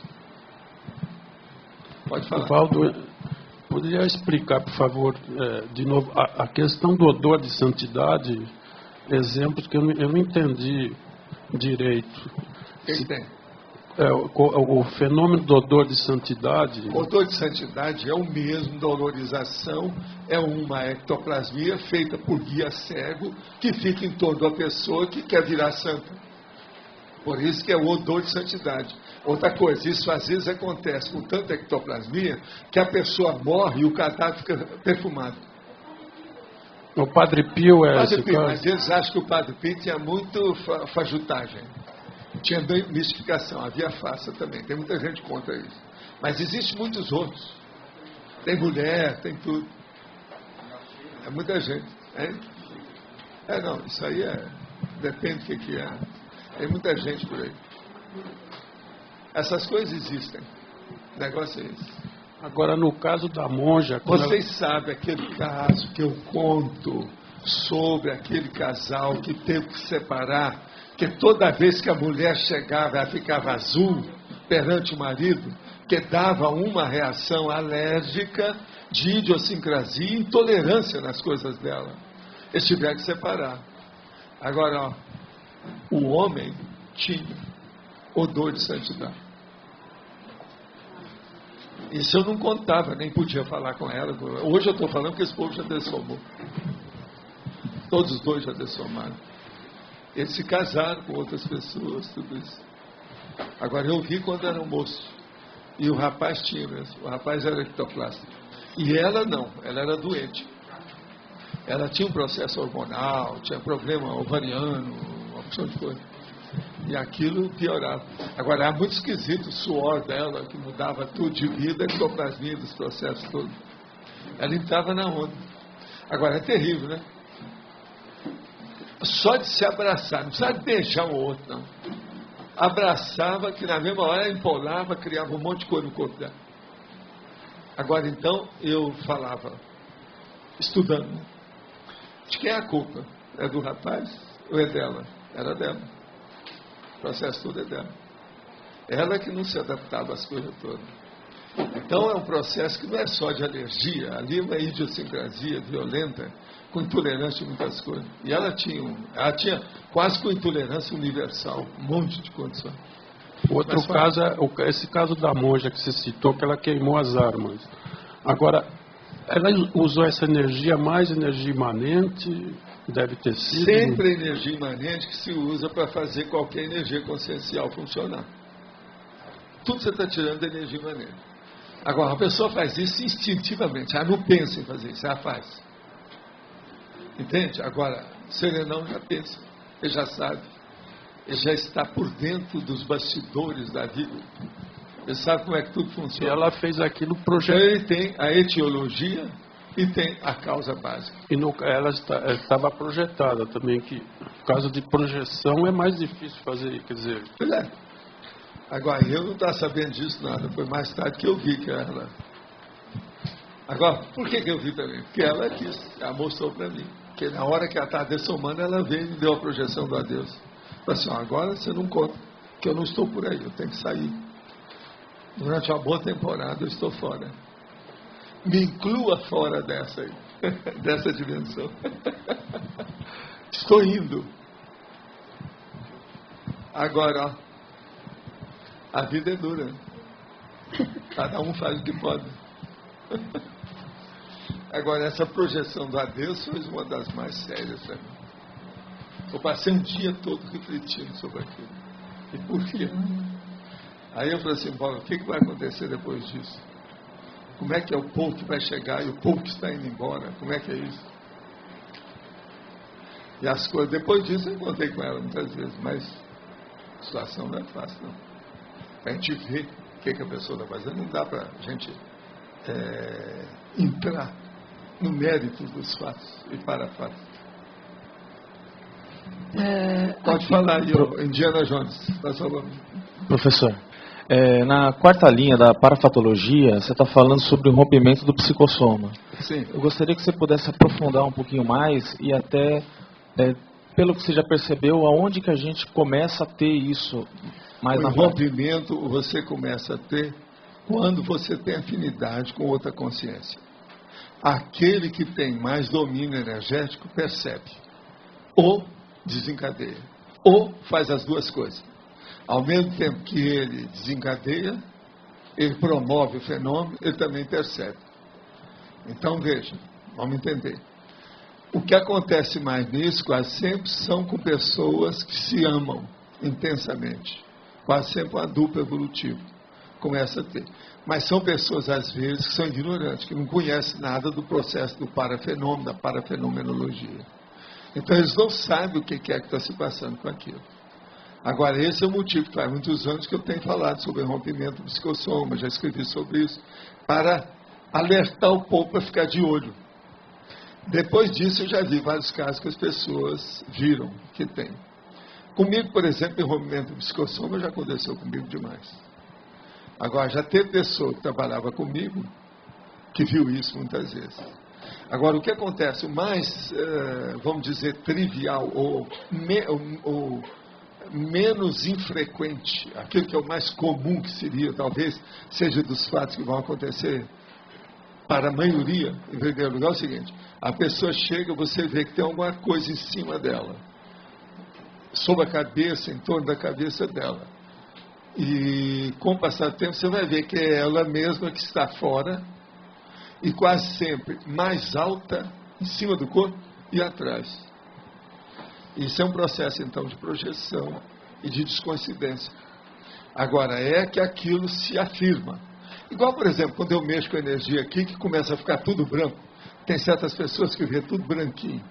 Pode falar. Valdo, poderia explicar, por favor, de novo, a questão do odor de santidade, exemplos que eu não entendi direito. Quem tem? O fenômeno do odor de santidade... O odor de santidade é o mesmo da odorização, é uma ectoplasmia feita por guia cego que fica em torno da pessoa que quer virar santa. Por isso que é o odor de santidade. Outra coisa, isso às vezes acontece com tanta ectoplasmia que a pessoa morre e o cadáver fica perfumado. O Padre Pio Padre Pio, mas eles acham que o Padre Pio tinha muito fajutagem. Tinha mistificação, havia farsa também. Tem muita gente contra isso. Mas existem muitos outros. Tem mulher, tem tudo. É muita gente. Não, isso aí depende do que é. Tem muita gente por aí. Essas coisas existem. O negócio é esse. Agora, no caso da monja... Vocês sabem aquele caso que eu conto sobre aquele casal que teve que separar, que toda vez que a mulher chegava, ela ficava azul perante o marido, que dava uma reação alérgica de idiosincrasia e intolerância nas coisas dela. Eles tiveram que separar. Agora, o homem tinha odor de santidade. Isso eu não contava, nem podia falar com ela. Hoje eu estou falando que esse povo já dessomou. Todos os dois já dessomaram. Eles se casaram com outras pessoas, tudo isso. Agora, eu vi quando era um moço. E o rapaz tinha mesmo. O rapaz era ectoplástico. E ela não, ela era doente. Ela tinha um processo hormonal, tinha problema ovariano, uma opção de coisa. E aquilo piorava. Agora, era muito esquisito o suor dela, que mudava tudo de vida, a ectoplasmia dos processos todos. Ela entrava na onda. Agora, é terrível, né? Só de se abraçar, não precisava beijar um outro, não. Abraçava, que na mesma hora empolava, criava um monte de coisa no corpo dela. Agora, então, eu falava, estudando, de quem é a culpa? É do rapaz ou é dela? Era dela. O processo todo é dela. Ela que não se adaptava às coisas todas. Então, é um processo que não é só de alergia, ali é uma idiosincrasia violenta, com intolerância a muitas coisas. E ela tinha quase com intolerância universal, um monte de condições. Outro caso esse caso da monja que você citou, que ela queimou as armas. Agora, Ela usou essa energia, mais energia imanente, deve ter sido... Sempre a energia imanente que se usa para fazer qualquer energia consciencial funcionar. Tudo você está tirando da energia imanente. Agora, a pessoa faz isso instintivamente. Ela não pensa em fazer isso, ela faz. Entende? Agora, o serenão já pensa, ele já sabe. Ele já está por dentro dos bastidores da vida. Ele sabe como é que tudo E funciona. ela fez aquilo Então, projetado. ele tem a etiologia e tem a causa básica. E ela estava projetada também, que por causa de projeção é mais difícil fazer, quer dizer... Pois é. Agora, eu não estava sabendo disso nada. Foi mais tarde que eu vi que ela... Agora, por que eu vi também? Porque ela quis, ela mostrou para mim. Porque na hora que ela estava dessomando, ela veio e me deu a projeção do adeus. Falei assim, agora você não conta, que eu não estou por aí, eu tenho que sair. Durante uma boa temporada eu estou fora. Me inclua fora dessa aí, dessa dimensão. Estou indo. Agora, ó, a vida é dura. Cada um faz o que pode. Agora, essa projeção do adeus foi uma das mais sérias para mim. Eu passei um dia todo refletindo sobre aquilo. E por quê? Aí eu falei assim, Paulo, o que vai acontecer depois disso? Como é que é o povo que vai chegar e o povo que está indo embora? Como é que é isso? E as coisas, depois disso eu encontrei com ela muitas vezes, mas a situação não é fácil, não. A gente vê o que a pessoa está fazendo, não dá para a gente entrar no mérito dos fatos e para fatos. Pode falar aí, Indiana Jones, por favor. Professor, na quarta linha da parafatologia, você está falando sobre o rompimento do psicossoma. Sim. Eu gostaria que você pudesse aprofundar um pouquinho mais e até, pelo que você já percebeu, aonde que a gente começa a ter isso mais na prática? O rompimento você começa a ter quando você tem afinidade com outra consciência. Aquele que tem mais domínio energético percebe, ou desencadeia, ou faz as duas coisas. Ao mesmo tempo que ele desencadeia, ele promove o fenômeno, ele também percebe. Então veja, vamos entender. O que acontece mais nisso, quase sempre, são com pessoas que se amam intensamente. Quase sempre uma dupla evolutiva. Começa a ter. Mas são pessoas, às vezes, que são ignorantes, que não conhecem nada do processo do parafenômeno, da parafenomenologia. Então, eles não sabem o que é que está se passando com aquilo. Agora, esse é o motivo que faz muitos anos que eu tenho falado sobre o rompimento do psicossoma, já escrevi sobre isso, para alertar o povo para ficar de olho. Depois disso, eu já vi vários casos que as pessoas viram que tem. Comigo, por exemplo, o rompimento do psicossoma já aconteceu comigo demais. Agora, já teve pessoa que trabalhava comigo que viu isso muitas vezes. Agora, o que acontece? O mais, vamos dizer, trivial ou menos infrequente, aquilo que é o mais comum que seria, talvez, seja dos fatos que vão acontecer para a maioria, em primeiro lugar, é o seguinte: a pessoa chega, você vê que tem alguma coisa em cima dela, sobre a cabeça, em torno da cabeça dela. E com o passar do tempo você vai ver que é ela mesma que está fora e quase sempre mais alta em cima do corpo e atrás. Isso é um processo então de projeção e de descoincidência. Agora é que aquilo se afirma. Igual, por exemplo, quando eu mexo com a energia aqui, que começa a ficar tudo branco. Tem certas pessoas que vê tudo branquinho.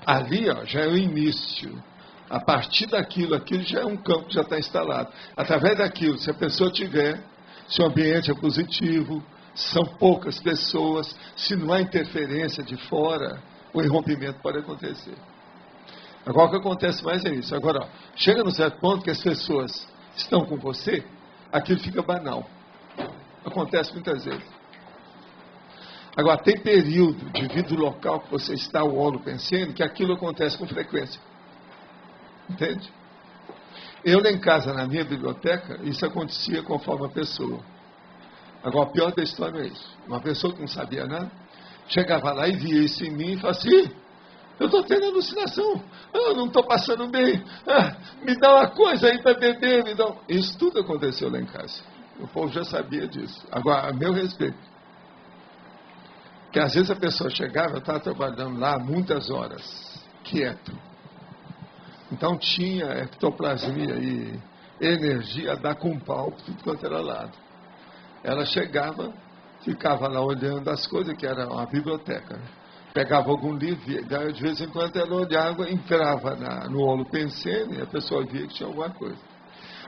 Ali, ó, já é o início. A partir daquilo, aquilo já é um campo que já está instalado. Através daquilo, se a pessoa tiver, se o ambiente é positivo, são poucas pessoas, se não há interferência de fora, o irrompimento pode acontecer. Agora, o que acontece mais é isso. Agora, ó, chega num certo ponto que as pessoas estão com você, aquilo fica banal. Acontece muitas vezes. Agora, tem período de vida do local que você está, o olo pensando, que aquilo acontece com frequência. Entende? Eu lá em casa, na minha biblioteca, isso acontecia conforme a pessoa. Agora, o pior da história é isso. Uma pessoa que não sabia nada, chegava lá e via isso em mim e falava assim: eu estou tendo alucinação, eu não estou passando bem, me dá uma coisa aí para beber, me dá... Isso tudo aconteceu lá em casa. O povo já sabia disso. Agora, a meu respeito, Que às vezes a pessoa chegava, eu estava trabalhando lá muitas horas, quieto. Então tinha ectoplasmia e energia a dar com pau, tudo quanto era lado. Ela chegava, ficava lá olhando as coisas, que era uma biblioteca. Pegava algum livro, daí de vez em quando ela olhava, entrava no holopensene e a pessoa via que tinha alguma coisa.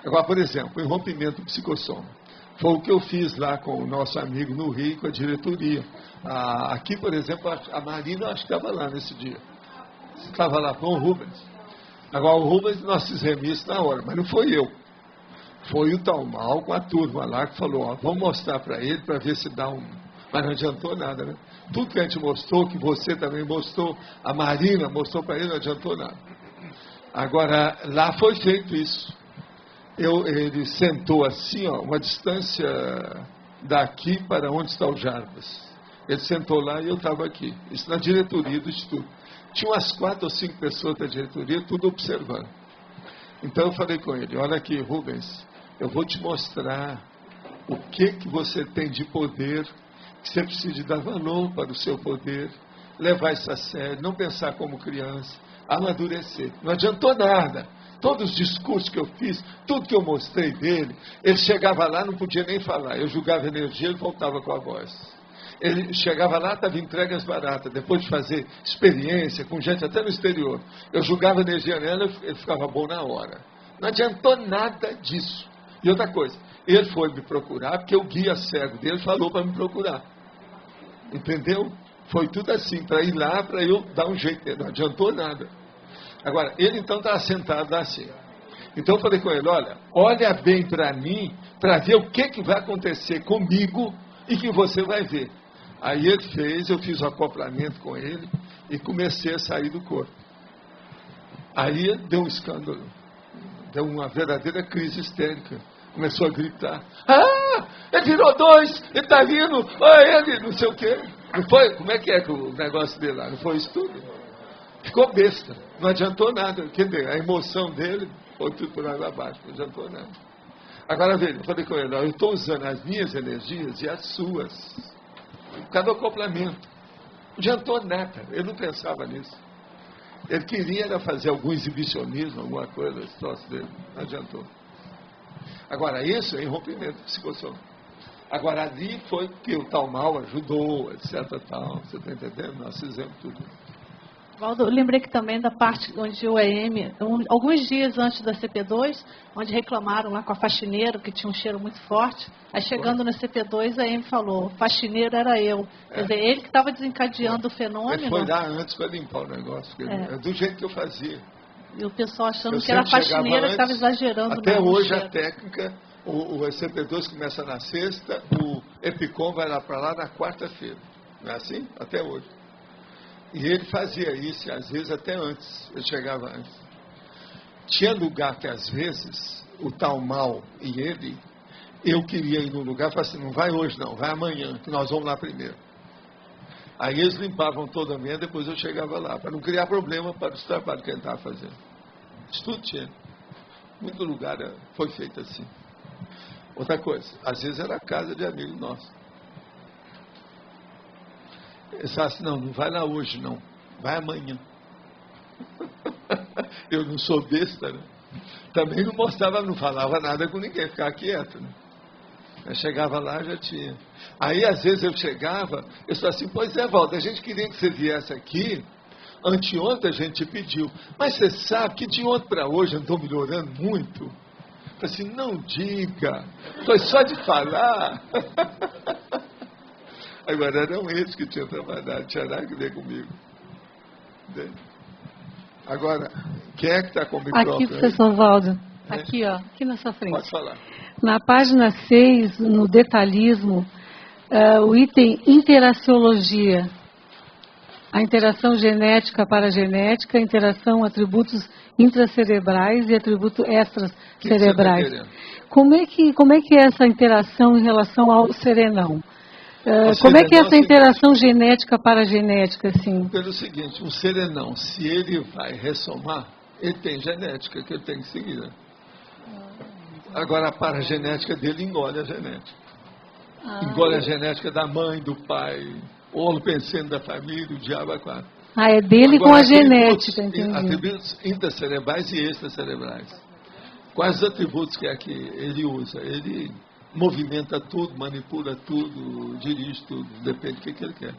Agora, por exemplo, o rompimento psicossoma. Foi o que eu fiz lá com o nosso amigo no Rio, com a diretoria. Aqui, por exemplo, a Marina, acho que estava lá nesse dia. Estava lá com o Rubens. Agora, o Rubens, nós fizemos isso na hora, mas não foi eu. Foi o Talmal com a turma lá que falou, ó, vamos mostrar para ele, para ver se dá um... Mas não adiantou nada, né? Tudo que a gente mostrou, que você também mostrou, a Marina mostrou para ele, não adiantou nada. Agora, lá foi feito isso. Ele sentou assim, ó, uma distância daqui para onde está o Jarbas. Ele sentou lá e eu estava aqui. Isso na diretoria do Instituto. Tinha umas 4 ou 5 pessoas da diretoria, tudo observando. Então eu falei com ele, olha aqui, Rubens, eu vou te mostrar o que você tem de poder, que você precisa dar valor para o seu poder, levar isso a sério, não pensar como criança, amadurecer. Não adiantou nada. Todos os discursos que eu fiz, tudo que eu mostrei dele, ele chegava lá, não podia nem falar. Eu julgava energia, ele voltava com a voz. Ele chegava lá, estava entregue as baratas, depois de fazer experiência com gente até no exterior. Eu julgava energia nela, ele ficava bom na hora. Não adiantou nada disso. E outra coisa, ele foi me procurar, porque o guia cego dele falou para me procurar. Entendeu? Foi tudo assim, para ir lá, para eu dar um jeito nele. Não adiantou nada. Agora, ele então estava sentado lá assim. Então eu falei com ele, olha bem para mim, para ver o que vai acontecer comigo e que você vai ver. Aí ele fez, eu fiz o acoplamento com ele e comecei a sair do corpo. Aí deu um escândalo, deu uma verdadeira crise histérica. Começou a gritar, ele virou 2, ele está vindo, ele não sei o quê. Não foi? Como é que o negócio dele lá? Não foi isso tudo? Ficou besta, não adiantou nada. Quer dizer, a emoção dele foi tudo por água abaixo, não adiantou nada. Agora veja, eu falei com ele, eu estou usando as minhas energias e as suas. Cada acoplamento. Não adiantou nada, ele não pensava nisso. Ele queria era fazer algum exibicionismo, alguma coisa, esse troço dele, não adiantou. Agora, isso é rompimento psicossômico. Agora, ali foi que o tal mal ajudou, etc. Tal. Você está entendendo? Nós fizemos tudo. Valdo, eu lembrei que também da parte onde o EM, alguns dias antes da CP2, onde reclamaram lá com a faxineira, que tinha um cheiro muito forte. Aí chegando no CP2, a EM falou, faxineiro era eu. Quer dizer, ele que estava desencadeando o fenômeno. Ele foi lá antes para limpar o negócio, é do jeito que eu fazia. E o pessoal achando que era a faxineira que estava exagerando. Até hoje a técnica, o CP2 começa na sexta, o Epicom vai lá para lá na quarta-feira. Não é assim? Até hoje. E ele fazia isso, às vezes até antes, ele chegava antes. Tinha lugar que às vezes, o tal mal e ele, eu queria ir no lugar, falei assim, não vai hoje não, vai amanhã, que nós vamos lá primeiro. Aí eles limpavam toda a manhã, depois eu chegava lá, para não criar problema para os trabalhos que ele estava fazendo. Isso tudo tinha. Muito lugar foi feito assim. Outra coisa, às vezes era a casa de amigo nosso. Ele falava assim, não vai lá hoje não, vai amanhã. Eu não sou besta, né? Também não mostrava, não falava nada com ninguém, ficava quieto, né? Eu chegava lá, já tinha. Aí, às vezes, eu chegava, eu falava assim, pois é, Valdo, a gente queria que você viesse aqui, anteontem a gente te pediu, mas você sabe que de ontem para hoje andou melhorando muito. Eu falei assim, não diga, foi só de falar. Agora, eram eles que tinham trabalhado, tinha nada a ver comigo. Agora, quem é que está com o microfone? Aqui, professor Valdo, aqui, ó, aqui na sua frente. Pode falar. Na página 6, no detalhismo, o item interaciologia, a interação genética paragenética, interação atributos intracerebrais e atributos extracerebrais. Como é que é essa interação em relação ao serenão? Como é que é essa interação genética paragenética, assim? Pelo seguinte, um serenão, se ele vai ressomar, ele tem genética que ele tem que seguir, né? Agora, a paragenética dele engole a genética. Engole a genética da mãe, do pai. O holopensene da família, o diabo a 4. Ah, é dele Agora, com a genética, entendi. atributos intracerebrais e extracerebrais. Quais os atributos que ele usa? Ele movimenta tudo, manipula tudo, dirige tudo, depende do que ele quer.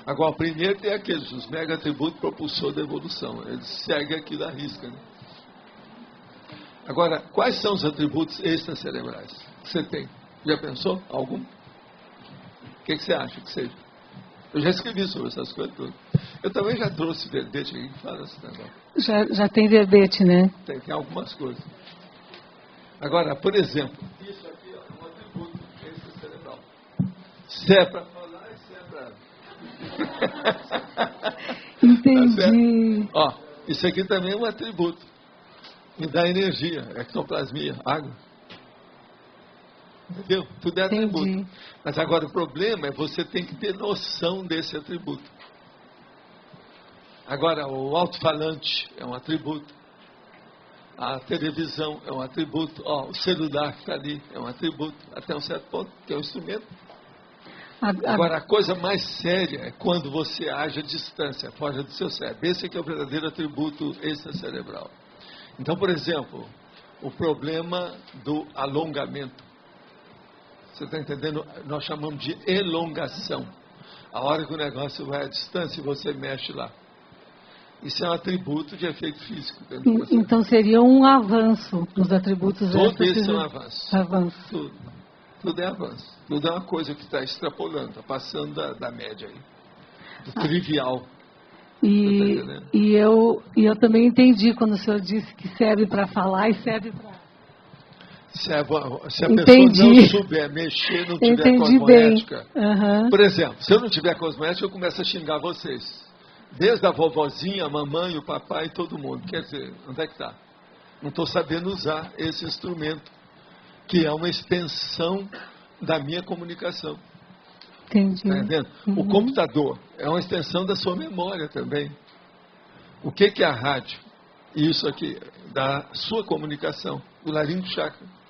Agora, o primeiro tem aqueles, os mega atributos propulsor da evolução. Ele segue aquilo à risca, né? Agora, quais são os atributos extracerebrais que você tem? Já pensou? Algum? O que você acha que seja? Eu já escrevi sobre essas coisas todas. Eu também já trouxe verbete aqui que fala esse negócio. Já tem verbete, né? Tem algumas coisas. Agora, por exemplo, isso aqui é um atributo extracerebral. Se é para falar, se é para... Entendi. Ó, isso aqui também é um atributo. Me dá energia, ectoplasmia, água. Entendeu? Tudo é atributo. Entendi. Mas agora o problema é você tem que ter noção desse atributo. Agora, o alto-falante é um atributo. A televisão é um atributo. Ó, o celular que está ali é um atributo. Até um certo ponto, que é um instrumento. Agora, a coisa mais séria é quando você age à distância, foge do seu cérebro. Esse aqui é o verdadeiro atributo extracerebral. Então, por exemplo, o problema do alongamento. Você está entendendo? Nós chamamos de elongação. A hora que o negócio vai à distância e você mexe lá. Isso é um atributo de efeito físico. Então seria um avanço nos atributos. Tudo isso é um avanço. Avanço. Tudo é avanço. Tudo é uma coisa que está extrapolando, está passando da média aí. Do trivial. E eu também entendi quando o senhor disse que serve para falar e serve para... Se a pessoa não souber mexer, não tiver cosmoética. Uhum. Por exemplo, se eu não tiver cosmoética, eu começo a xingar vocês. Desde a vovozinha, a mamãe, o papai, todo mundo. Quer dizer, onde é que está? Não estou sabendo usar esse instrumento, que é uma extensão da minha comunicação. Entendi. Está entendendo? Uhum. O computador é uma extensão da sua memória também. O que é a rádio? Isso aqui, da sua comunicação, o laringe chakra.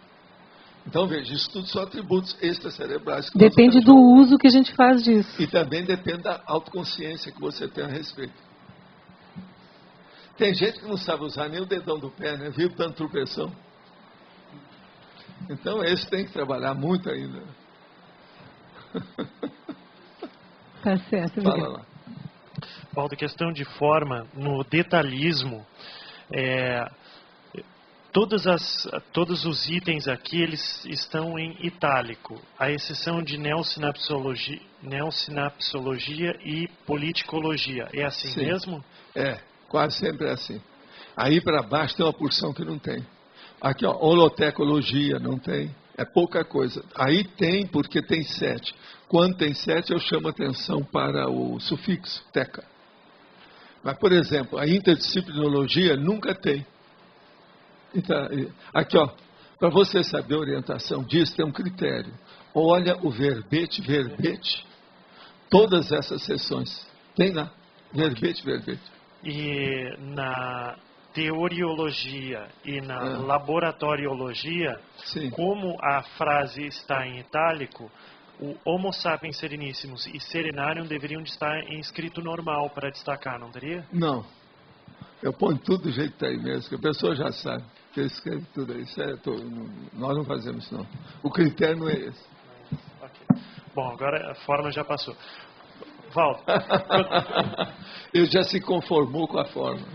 Então, veja, isso tudo são atributos extracerebrais. Depende do uso que a gente faz disso. E também depende da autoconsciência que você tem a respeito. Tem gente que não sabe usar nem o dedão do pé, né? Vive dando tropeção. Então, esse tem que trabalhar muito ainda. Tá certo. Fala lá. Paulo, questão de forma, no detalhismo, todos os itens aqui eles estão em itálico, à exceção de neossinapsologia e politicologia. É assim Sim. mesmo? É, quase sempre é assim. Aí para baixo tem uma porção que não tem. Aqui, ó, holotecologia, não tem. É pouca coisa. Aí tem, porque tem 7. Quando tem 7, eu chamo atenção para o sufixo, teca. Mas, por exemplo, a interdisciplinologia nunca tem. Então, aqui, ó, para você saber a orientação disso, tem um critério. Olha o verbete, todas essas sessões. Tem lá, verbete. E na teoriologia e na laboratoriologia, sim, como a frase está em itálico, o Homo sapiens sereníssimos e serenarium deveriam estar em escrito normal para destacar, não teria? Não. Eu ponho tudo do jeito que está aí mesmo, que a pessoa já sabe. Que eu escrevo tudo aí. Nós não fazemos isso, não. O critério não é esse. Okay. Bom, agora a forma já passou. Valdo. Ele já se conformou com a forma.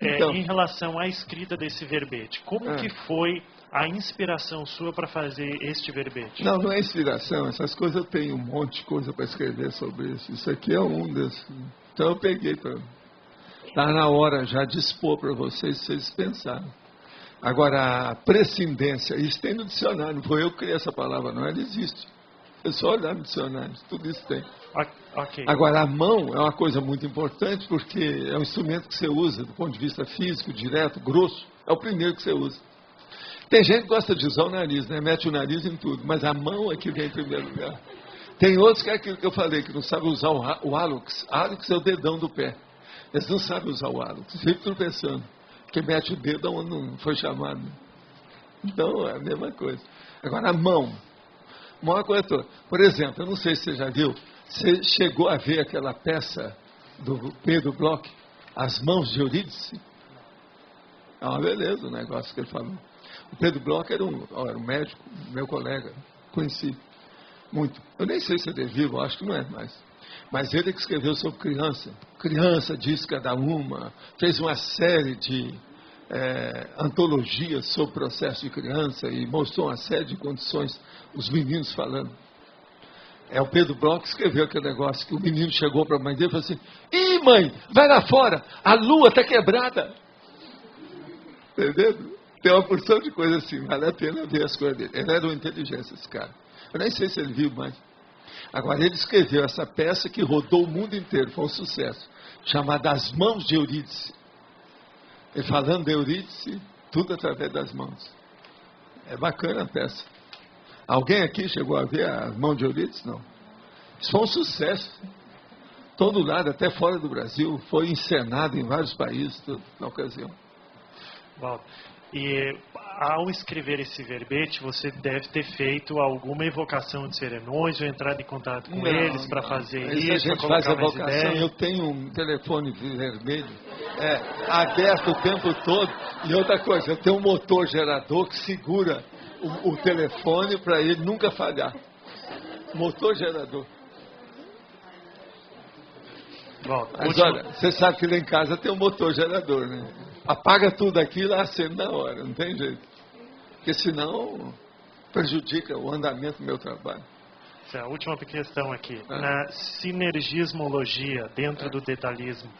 Então, em relação à escrita desse verbete, como que foi a inspiração sua para fazer este verbete? Não é inspiração. Essas coisas eu tenho um monte de coisa para escrever sobre isso. Isso aqui é um desses. Então eu peguei para... Está na hora já de expor para vocês, se vocês pensarem. Agora, a prescindência, isso tem no dicionário, não foi eu que criei essa palavra, não, ela existe. É só olhar no dicionário, tudo isso tem. Okay. Agora, a mão é uma coisa muito importante, porque é um instrumento que você usa do ponto de vista físico, direto, grosso, é o primeiro que você usa. Tem gente que gosta de usar o nariz, né? Mete o nariz em tudo, mas a mão é que vem em primeiro lugar. Tem outros que é aquilo que eu falei, que não sabem usar o hálux. Hálux é o dedão do pé. Eles não sabem usar o hálux, sempre tropeçando. Porque mete o dedo onde não foi chamado. Então, é a mesma coisa. Agora, a mão. Uma coisa toda. Por exemplo, eu não sei se você já viu, você chegou a ver aquela peça do Pedro Bloch, As Mãos de Eurídice? É uma beleza o negócio que ele falou. O Pedro Bloch era um médico, meu colega, conheci muito. Eu nem sei se ele é vivo, acho que não é mais. Mas ele que escreveu sobre criança. Criança diz cada uma, fez uma série de antologias sobre o processo de criança e mostrou uma série de condições, os meninos falando. O Pedro Bloch que escreveu aquele negócio que o menino chegou para a mãe dele e falou assim: ih, mãe, vai lá fora, a lua está quebrada. Entendeu? Tem uma porção de coisas assim, vale a pena ver as coisas dele. Ele era uma inteligência, esse cara. Eu nem sei se ele vive mais. Agora, ele escreveu essa peça que rodou o mundo inteiro, foi um sucesso, chamada As Mãos de Eurídice. Ele falando de Eurídice, tudo através das mãos. É bacana a peça. Alguém aqui chegou a ver As Mãos de Eurídice? Não. Isso foi um sucesso. Todo lado, até fora do Brasil, foi encenado em vários países na ocasião. Bom, e ao escrever esse verbete, você deve ter feito alguma evocação de serenões ou entrado em contato com eles para fazer isso, a gente faz a evocação. Eu tenho um telefone vermelho aberto o tempo todo. E outra coisa, eu tenho um motor gerador que segura o telefone para ele nunca falhar. Motor gerador. Bom, mas olha, você sabe que lá em casa tem um motor gerador, né? Apaga tudo aquilo e acende na hora, não tem jeito. Porque senão prejudica o andamento do meu trabalho. A última questão aqui. Na sinergismologia, dentro do detalhismo,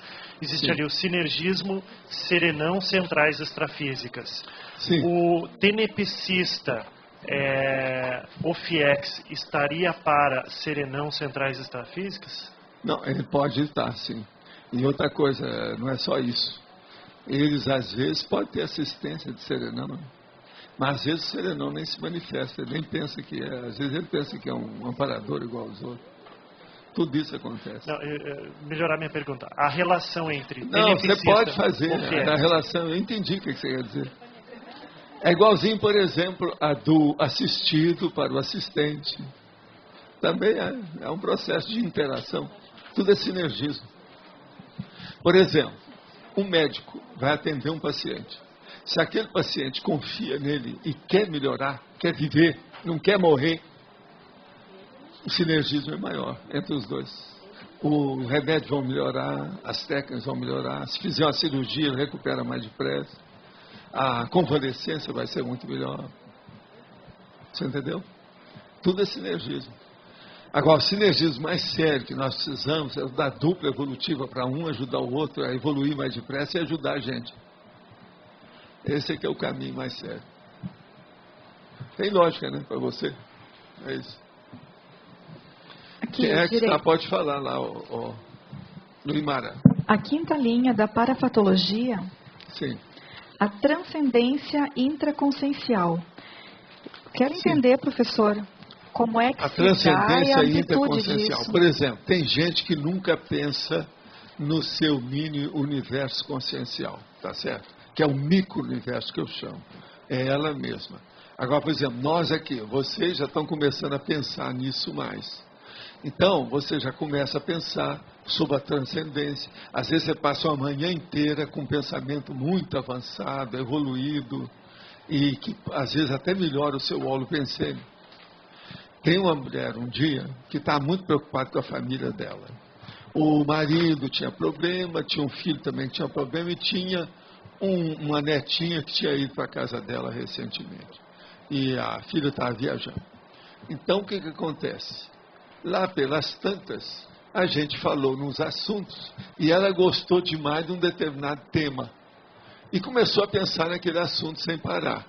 existe ali o sinergismo serenão centrais extrafísicas. Sim. O tenepsista OFIEX estaria para serenão centrais extrafísicas? Não, ele pode estar, sim. E outra coisa, não é só isso. Eles, às vezes, podem ter assistência de serenão, mas às vezes o serenão nem se manifesta, ele nem pensa que é. Às vezes ele pensa que é um amparador igual aos outros. Tudo isso acontece. Não, melhorar minha pergunta. A relação entre não, você pode fazer a relação, eu entendi o que você quer dizer. É igualzinho, por exemplo, a do assistido para o assistente. Também é um processo de interação. Tudo é sinergismo. Por exemplo, um médico vai atender um paciente. Se aquele paciente confia nele e quer melhorar, quer viver, não quer morrer, o sinergismo é maior entre os dois. O remédio vai melhorar, as técnicas vão melhorar. Se fizer uma cirurgia, ele recupera mais depressa. A convalescência vai ser muito melhor. Você entendeu? Tudo é sinergismo. Agora, o sinergismo mais sério que nós precisamos é da dupla evolutiva para um ajudar o outro a evoluir mais depressa e ajudar a gente. Esse aqui é o caminho mais sério. Tem lógica, né, para você? É isso. Aqui, quem é que está? Pode falar lá, no Imara. A quinta linha da parafatologia. Sim. A transcendência intraconsciencial. Quero entender, professor, como é que a se transcendência dá a interconsciencial. disso? Por exemplo, tem gente que nunca pensa no seu mini universo consciencial, tá certo? Que é o micro-universo que eu chamo. É ela mesma. Agora, por exemplo, nós aqui, vocês já estão começando a pensar nisso mais. Então, você já começa a pensar sobre a transcendência. Às vezes você passa uma manhã inteira com um pensamento muito avançado, evoluído, e que às vezes até melhora o seu holopensene. Tem uma mulher um dia que está muito preocupada com a família dela. O marido tinha problema, tinha um filho também que tinha problema e tinha uma netinha que tinha ido para a casa dela recentemente. E a filha estava viajando. Então, o que acontece? Lá pelas tantas, a gente falou nos assuntos e ela gostou demais de um determinado tema. E começou a pensar naquele assunto sem parar.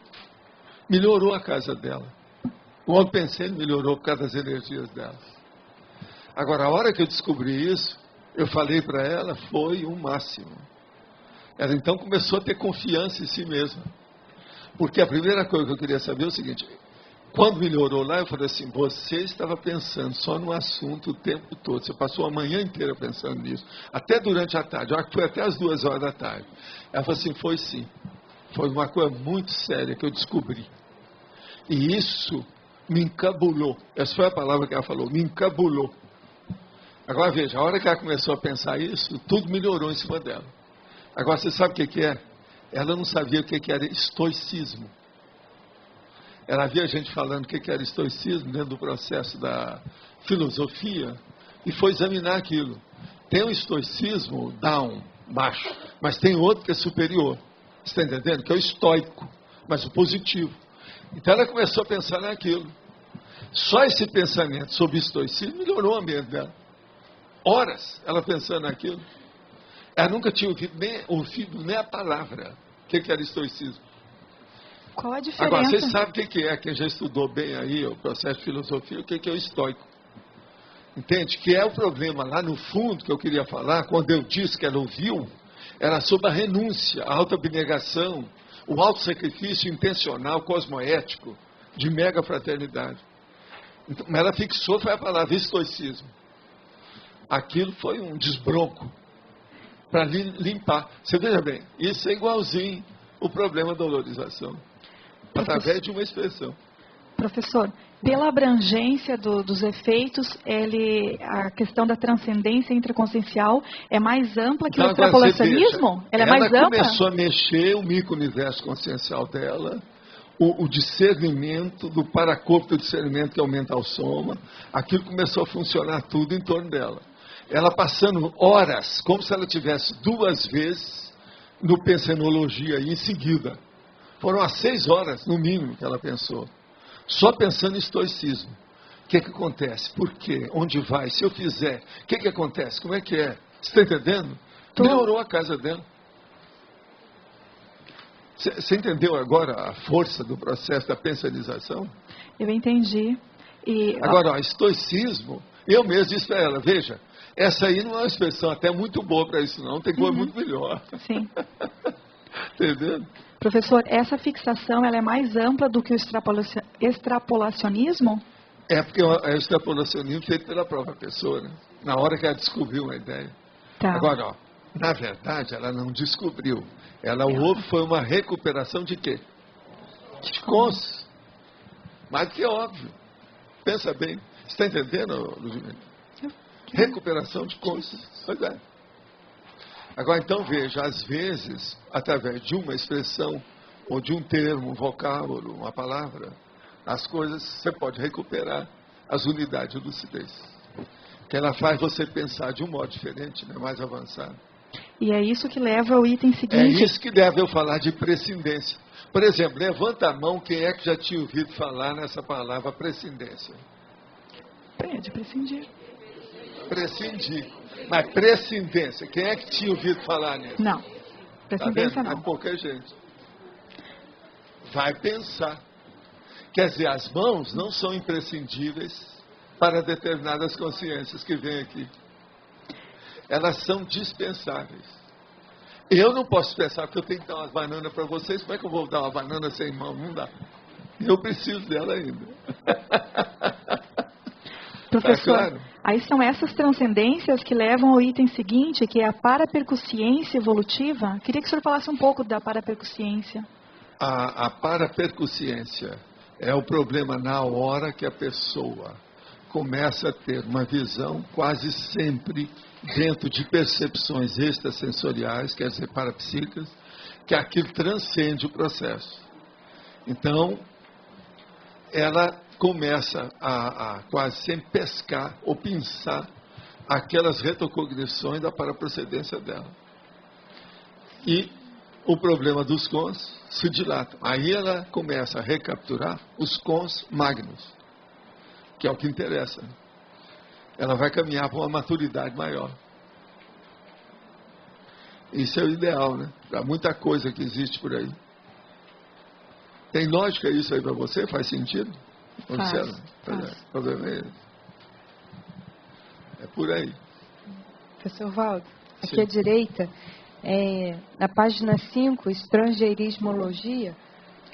Melhorou a casa dela. O holopensene melhorou por causa das energias dela. Agora, a hora que eu descobri isso, eu falei para ela, foi o máximo. Ela então começou a ter confiança em si mesma. Porque a primeira coisa que eu queria saber é o seguinte: quando melhorou lá, eu falei assim, você estava pensando só no assunto o tempo todo. Você passou a manhã inteira pensando nisso. Até durante a tarde. Eu acho que foi até as 2 horas da tarde. Ela falou assim, foi sim. Foi uma coisa muito séria que eu descobri. E isso me encabulou. Essa foi a palavra que ela falou, me encabulou. Agora veja, a hora que ela começou a pensar isso, tudo melhorou em cima dela. Agora você sabe o que é? Ela não sabia o que era estoicismo. Ela via gente falando o que era estoicismo dentro do processo da filosofia e foi examinar aquilo. Tem o estoicismo down, baixo, mas tem outro que é superior. Você está entendendo? Que é o estoico, mas o positivo. Então ela começou a pensar naquilo. Só esse pensamento sobre estoicismo melhorou a mente dela. Horas ela pensando naquilo. Ela nunca tinha ouvido nem a palavra. O que era estoicismo? Qual a diferença? Agora, vocês sabem o que é, quem já estudou bem aí o processo de filosofia, o que é o estoico. Entende? Que é o problema lá no fundo que eu queria falar, quando eu disse que ela ouviu, era sobre a renúncia, a autoabnegação, o autossacrifício intencional, cosmoético, de mega fraternidade. Então, ela fixou, foi a palavra estoicismo. Aquilo foi um desbronco para limpar. Você veja bem, isso é igualzinho o problema da dolorização, através de uma expressão. Professor, pela abrangência dos efeitos, a questão da transcendência intraconsciencial é mais ampla que o extrapolacionismo? Ela é mais ampla? Ela começou a mexer o micro-universo consciencial dela, o discernimento, do paracorpo do discernimento que é o mental soma, aquilo começou a funcionar tudo em torno dela. Ela passando horas, como se ela tivesse 2 vezes no pensenologia em seguida. Foram as 6 horas, no mínimo, que ela pensou. Só pensando em estoicismo. O que acontece? Por quê? Onde vai? Se eu fizer, o que acontece? Como é que é? Você está entendendo? Melhorou a casa dela. Você entendeu agora a força do processo da pensanização? Eu entendi. Agora, estoicismo, eu mesmo disse para ela, veja, essa aí não é uma expressão até muito boa para isso não, tem coisa muito melhor. Sim. Entendendo? Professor, essa fixação ela é mais ampla do que o extrapolacionismo? É porque é o extrapolacionismo feito pela própria pessoa, né? Na hora que ela descobriu uma ideia. Tá. Agora, na verdade, ela não descobriu. Houve foi uma recuperação de quê? De cons. Mais do que óbvio. Pensa bem. Você está entendendo, Ludmila? Recuperação de cons. Pois é. Agora, então, veja, às vezes, através de uma expressão, ou de um termo, um vocábulo, uma palavra, as coisas, você pode recuperar as unidades de lucidez. Que ela faz você pensar de um modo diferente, né, mais avançado. E é isso que leva ao item seguinte. É isso que deve eu falar de prescindência. Por exemplo, levanta a mão quem é que já tinha ouvido falar nessa palavra prescindência. De prescindir. Prescindir. Mas prescindência, quem é que tinha ouvido falar nisso? Não. Prescindência não. É pouca gente. Vai pensar. Quer dizer, as mãos não são imprescindíveis para determinadas consciências que vêm aqui. Elas são dispensáveis. Eu não posso pensar que eu tenho que dar umas bananas para vocês. Como é que eu vou dar uma banana sem mão? Não dá. Eu preciso dela ainda. Professor, tá claro? Aí são essas transcendências que levam ao item seguinte, que é a parapercussiência evolutiva. Queria que o senhor falasse um pouco da parapercussiência. A parapercussiência é o problema na hora que a pessoa começa a ter uma visão quase sempre dentro de percepções extrasensoriais, quer dizer, parapsíquicas, que aquilo transcende o processo. Então, ela começa a quase sempre pescar ou pinçar aquelas retrocognições da paraprocedência dela. E o problema dos cons se dilata. Aí ela começa a recapturar os cons magnos, que é o que interessa. Ela vai caminhar para uma maturidade maior. Isso é o ideal, né? Para muita coisa que existe por aí. Tem lógica isso aí para você? Faz sentido? Faz. É por aí. Professor Valdo, aqui à direita, na página 5, estrangeirismologia,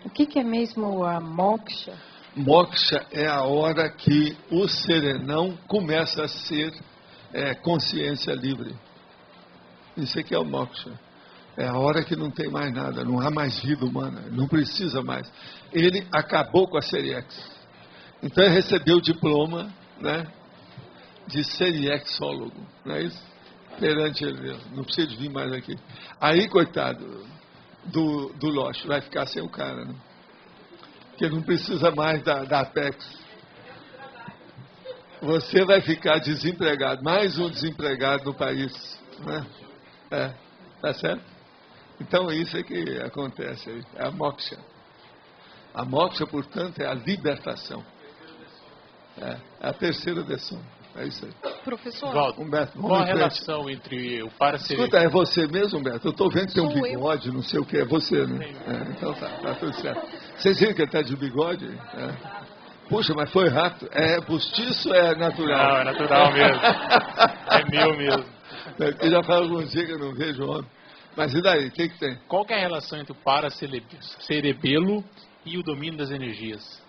o que é mesmo a moksha? Moksha é a hora que o serenão começa a ser consciência livre. Isso aqui é o moksha. É a hora que não tem mais nada, não há mais vida humana, não precisa mais. Ele acabou com a Seriex. Então ele recebeu o diploma, né, de seriexólogo, não é isso? Perante ele mesmo. Não precisa de vir mais aqui. Aí, coitado do Loche, vai ficar sem o cara, né? Porque não precisa mais da Apex. Você vai ficar desempregado, mais um desempregado no país, né? Tá certo? Então isso é que acontece aí, é a moksha. A moksha, portanto, é a libertação. É a terceira lição. É isso aí. Professor, Valdo, Humberto, qual a relação entre o paracerebelo... Escuta, é você mesmo, Humberto? Eu estou vendo que tem um bigode, não sei o que, é você, né? Então tá tudo certo. Vocês viram que ele está de bigode? Puxa, mas foi rápido. É postiço ou é natural? Não, é natural mesmo. É meu mesmo. Eu já falo alguns dias que eu não vejo homem. Mas e daí? O que tem? Qual que é a relação entre o paracerebelo e o domínio das energias?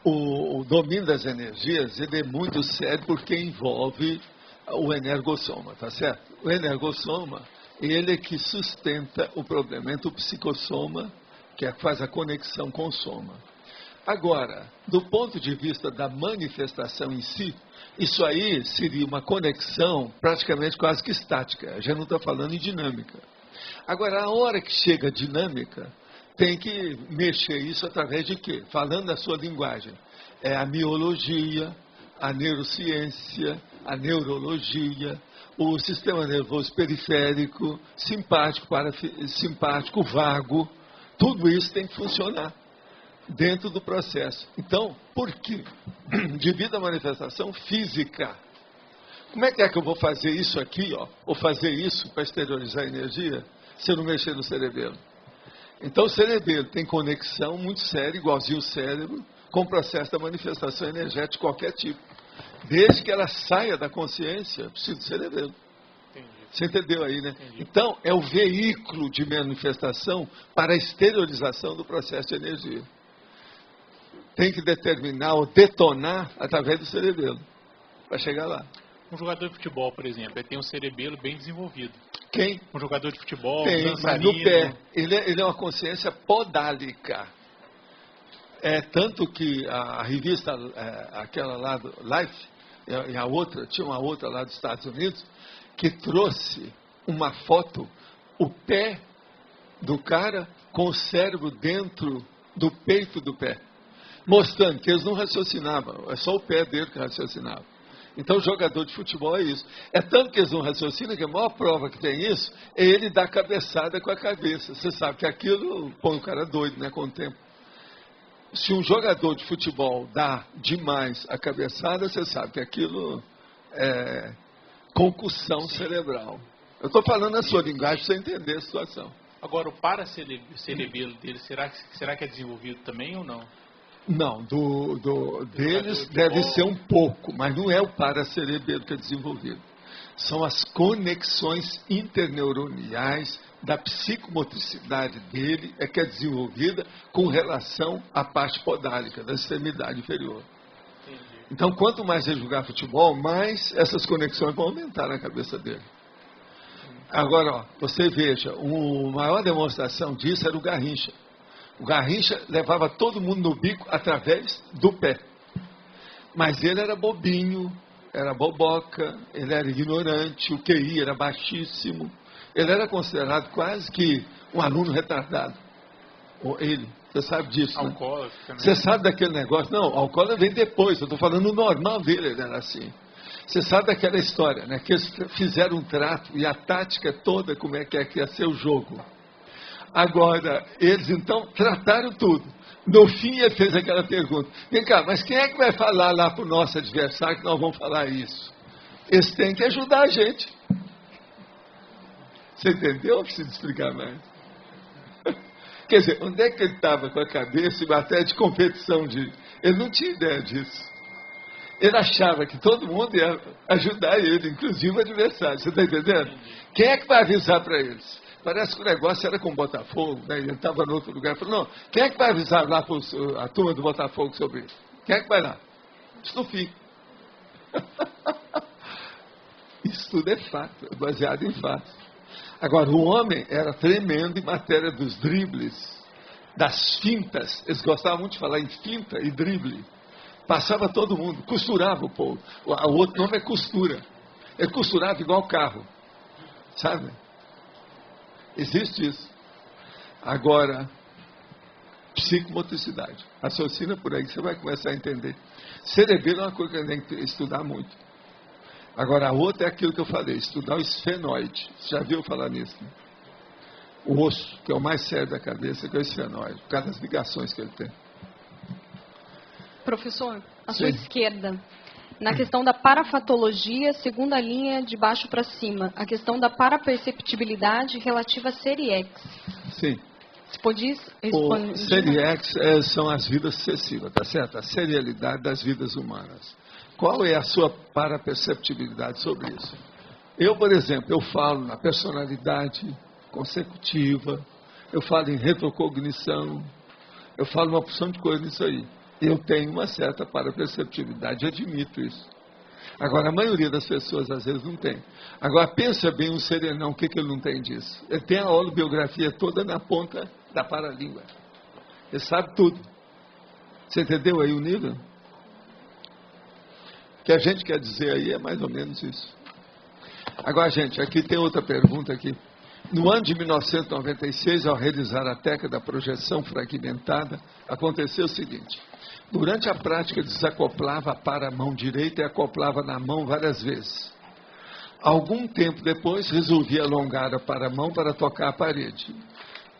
O domínio das energias, ele é muito sério porque envolve o energossoma, tá certo? O energossoma, ele é que sustenta o problema entre o psicossoma, que faz a conexão com o soma. Agora, do ponto de vista da manifestação em si, isso aí seria uma conexão praticamente quase que estática. A gente não está falando em dinâmica. Agora, a hora que chega a dinâmica, tem que mexer isso através de quê? Falando da sua linguagem. É a miologia, a neurociência, a neurologia, o sistema nervoso periférico, simpático, parasimpático, vago. Tudo isso tem que funcionar dentro do processo. Então, por quê? Devido à manifestação física. Como é que eu vou fazer isso aqui, ó, ou fazer isso para exteriorizar a energia, se eu não mexer no cerebelo? Então, o cerebelo tem conexão muito séria, igualzinho o cérebro, com o processo da manifestação energética de qualquer tipo. Desde que ela saia da consciência, precisa do cerebelo. Entendi. Você entendeu aí, né? Entendi. Então, é o veículo de manifestação para a exteriorização do processo de energia. Tem que determinar ou detonar através do cerebelo, para chegar lá. Um jogador de futebol, por exemplo, ele tem um cerebelo bem desenvolvido. Quem? Um jogador de futebol, tem, dançarino. mas no pé. Ele é uma consciência podálica. Tanto que a revista, aquela lá do Life, e a outra, tinha uma outra lá dos Estados Unidos, que trouxe uma foto, o pé do cara com o cérebro dentro do peito do pé. Mostrando que eles não raciocinavam, é só o pé dele que raciocinava. Então, o jogador de futebol é isso. É tanto que eles não raciocinam que a maior prova que tem isso é ele dar cabeçada com a cabeça. Você sabe que aquilo põe o cara doido, né, com o tempo. Se um jogador de futebol dá demais a cabeçada, você sabe que aquilo é concussão cerebral. Eu estou falando a sua linguagem para você entender a situação. Agora, o paracerebelo dele, será que é desenvolvido também ou não? Não, deles deve ser um pouco, mas não é o paracerebelo que é desenvolvido. São as conexões interneuroniais da psicomotricidade dele que é desenvolvida com relação à parte podálica, da extremidade inferior. Entendi. Então, quanto mais ele jogar futebol, mais essas conexões vão aumentar na cabeça dele. Agora, ó, você veja, a maior demonstração disso era o Garrincha. O Garrincha levava todo mundo no bico através do pé. Mas ele era bobinho, era boboca, ele era ignorante, o QI era baixíssimo. Ele era considerado quase que um aluno retardado. Você sabe disso, né? Alcoólatra, né? Você sabe daquele negócio? Não, o alcoólatra vem depois, eu estou falando o normal dele, ele era assim. Você sabe daquela história, né? Que eles fizeram um trato e a tática toda, como é que ia ser o jogo. Agora, eles então trataram tudo. No fim, ele fez aquela pergunta: vem cá, mas quem é que vai falar lá para o nosso adversário que nós vamos falar isso? Eles têm que ajudar a gente. Você entendeu? Eu preciso explicar mais. Quer dizer, onde é que ele estava com a cabeça em matéria de competição? Ele não tinha ideia disso. Ele achava que todo mundo ia ajudar ele, inclusive o adversário. Você está entendendo? Quem é que vai avisar para eles? Parece que o negócio era com o Botafogo, né? Ele estava em outro lugar. Falou: não, quem é que vai avisar lá para a turma do Botafogo sobre isso? Quem é que vai lá? Estufi. Isso tudo é fato, é baseado em fatos. Agora, o homem era tremendo em matéria dos dribles, das fintas. Eles gostavam muito de falar em finta e drible. Passava todo mundo, costurava o povo. O outro nome é costura. Ele costurava igual carro. Sabe? Existe isso. Agora, psicomotricidade. Raciocina por aí que você vai começar a entender. Cerebelo é uma coisa que a gente tem que estudar muito. Agora, a outra é aquilo que eu falei, estudar o esfenoide. Você já viu falar nisso, né? O osso, que é o mais sério da cabeça, que é o esfenoide, por causa das ligações que ele tem. Professor, à sua esquerda, na questão da parafatologia, segunda linha de baixo para cima, a questão da paraperceptibilidade relativa a série X. Sim. Você pode o série X são as vidas sucessivas, tá certo? A serialidade das vidas humanas. Qual é a sua paraperceptibilidade sobre isso? Eu, por exemplo, eu falo na personalidade consecutiva, eu falo em retrocognição, eu falo uma porção de coisa nisso aí. Eu tenho uma certa paraperceptibilidade, admito isso. Agora, a maioria das pessoas às vezes não tem. Agora, pensa bem um serenão, o que ele não tem disso? Ele tem a holobiografia toda na ponta da paralíngua. Ele sabe tudo. Você entendeu aí o nível? O que a gente quer dizer aí é mais ou menos isso. Agora, gente, aqui tem outra pergunta aqui. No ano de 1996, ao realizar a técnica da projeção fragmentada, aconteceu o seguinte. Durante a prática, desacoplava para a mão direita e acoplava na mão várias vezes. Algum tempo depois, resolvi alongar para a mão para tocar a parede.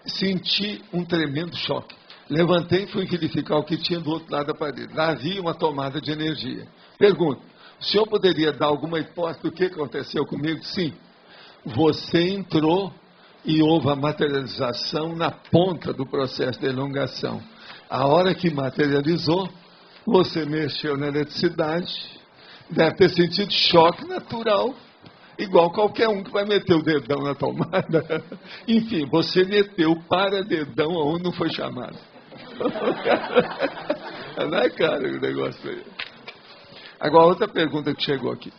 Senti um tremendo choque. Levantei e fui verificar o que tinha do outro lado da parede. Lá havia uma tomada de energia. Pergunto, o senhor poderia dar alguma hipótese do que aconteceu comigo? Sim. Você entrou e houve a materialização na ponta do processo de elongação. A hora que materializou, você mexeu na eletricidade, deve ter sentido choque natural, igual qualquer um que vai meter o dedão na tomada. Enfim, você meteu o para-dedão onde não foi chamado. Não é cara o negócio aí. Agora, outra pergunta que chegou aqui.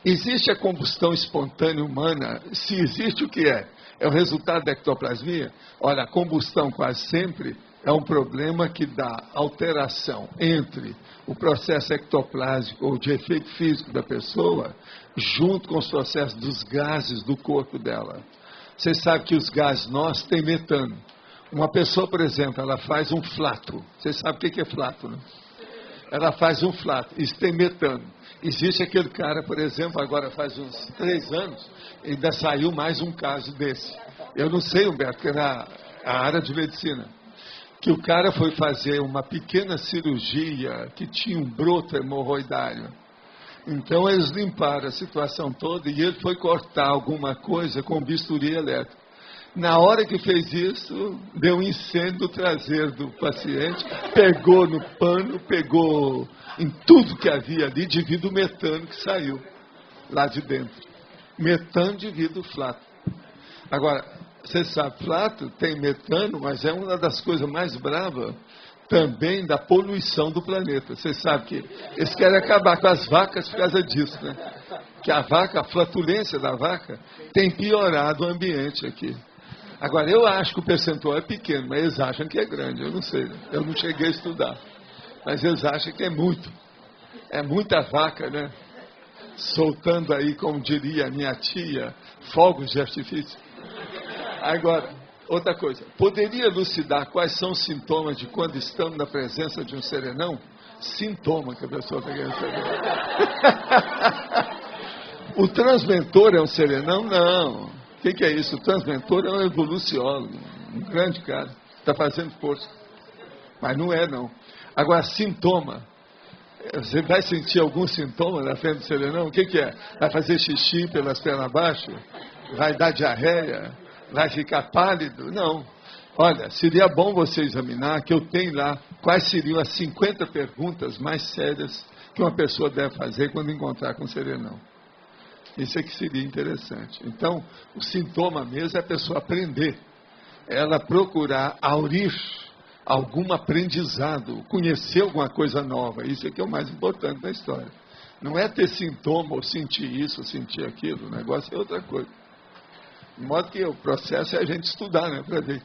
Existe a combustão espontânea humana? Se existe, o que é? É o resultado da ectoplasmia? Olha, a combustão quase sempre é um problema que dá alteração entre o processo ectoplásmico ou de efeito físico da pessoa, junto com os processos dos gases do corpo dela. Você sabe que os gases nossos têm metano. Uma pessoa, por exemplo, ela faz um flato. Você sabe o que é flato, né? Ela faz um flato. Isso tem metano. Existe aquele cara, por exemplo, agora faz uns 3 anos, ainda saiu mais um caso desse. Eu não sei, Humberto, que era a área de medicina. Que o cara foi fazer uma pequena cirurgia que tinha um broto hemorroidário. Então eles limparam a situação toda e ele foi cortar alguma coisa com bisturi elétrico. Na hora que fez isso, deu um incêndio no traseiro do paciente, pegou no pano, pegou em tudo que havia ali de vidro metano que saiu lá de dentro. Metano de vidro flato. Agora, você sabe, flato tem metano, mas é uma das coisas mais bravas também da poluição do planeta. Você sabe que eles querem acabar com as vacas por causa disso, né? Que a vaca, a flatulência da vaca, tem piorado o ambiente aqui. Agora, eu acho que o percentual é pequeno, mas eles acham que é grande. Eu não sei, né? Eu não cheguei a estudar. Mas eles acham que é muito. É muita vaca, né? Soltando aí, como diria a minha tia, fogos de artifício. Agora, outra coisa. Poderia elucidar quais são os sintomas de quando estamos na presença de um serenão? Sintoma que a pessoa está querendo saber. O transmentor é um serenão? Não. O que é isso? O transmentor é um evoluciólogo, um grande cara, está fazendo força. Mas não é, não. Agora, sintoma. Você vai sentir algum sintoma na frente do serenão? O que é? Vai fazer xixi pelas pernas abaixo? Vai dar diarreia? Vai ficar pálido? Não. Olha, seria bom você examinar, que eu tenho lá, quais seriam as 50 perguntas mais sérias que uma pessoa deve fazer quando encontrar com o serenão. Isso é que seria interessante. Então, o sintoma mesmo é a pessoa aprender. Ela procurar aurir algum aprendizado, conhecer alguma coisa nova. Isso é que é o mais importante da história. Não é ter sintoma, ou sentir isso, ou sentir aquilo. O negócio é outra coisa. De modo que o processo é a gente estudar, né, para ver.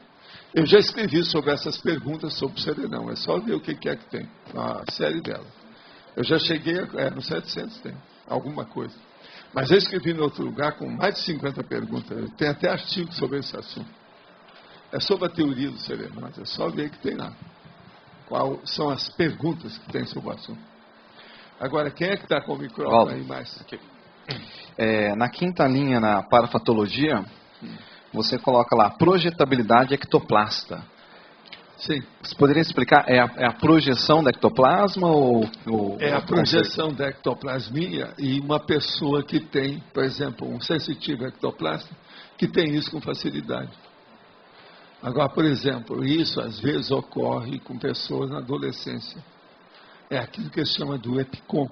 Eu já escrevi sobre essas perguntas sobre o serenão. É só ver o que é que tem. A série dela. Eu já cheguei, no 700 tem alguma coisa. Mas eu escrevi em outro lugar com mais de 50 perguntas. Tem até artigo sobre esse assunto. É sobre a teoria dos serenos. É só ver que tem lá. Quais são as perguntas que tem sobre o assunto. Agora, quem é que está com o microfone aí mais? Aqui. Na quinta linha, na parafatologia, você coloca lá, projetabilidade ectoplasta. Sim. Você poderia explicar, é a projeção da ectoplasma ou é a projeção da ectoplasmia e uma pessoa que tem, por exemplo, um sensitivo ectoplasta, que tem isso com facilidade. Agora, por exemplo, isso às vezes ocorre com pessoas na adolescência. É aquilo que se chama do EPICOM,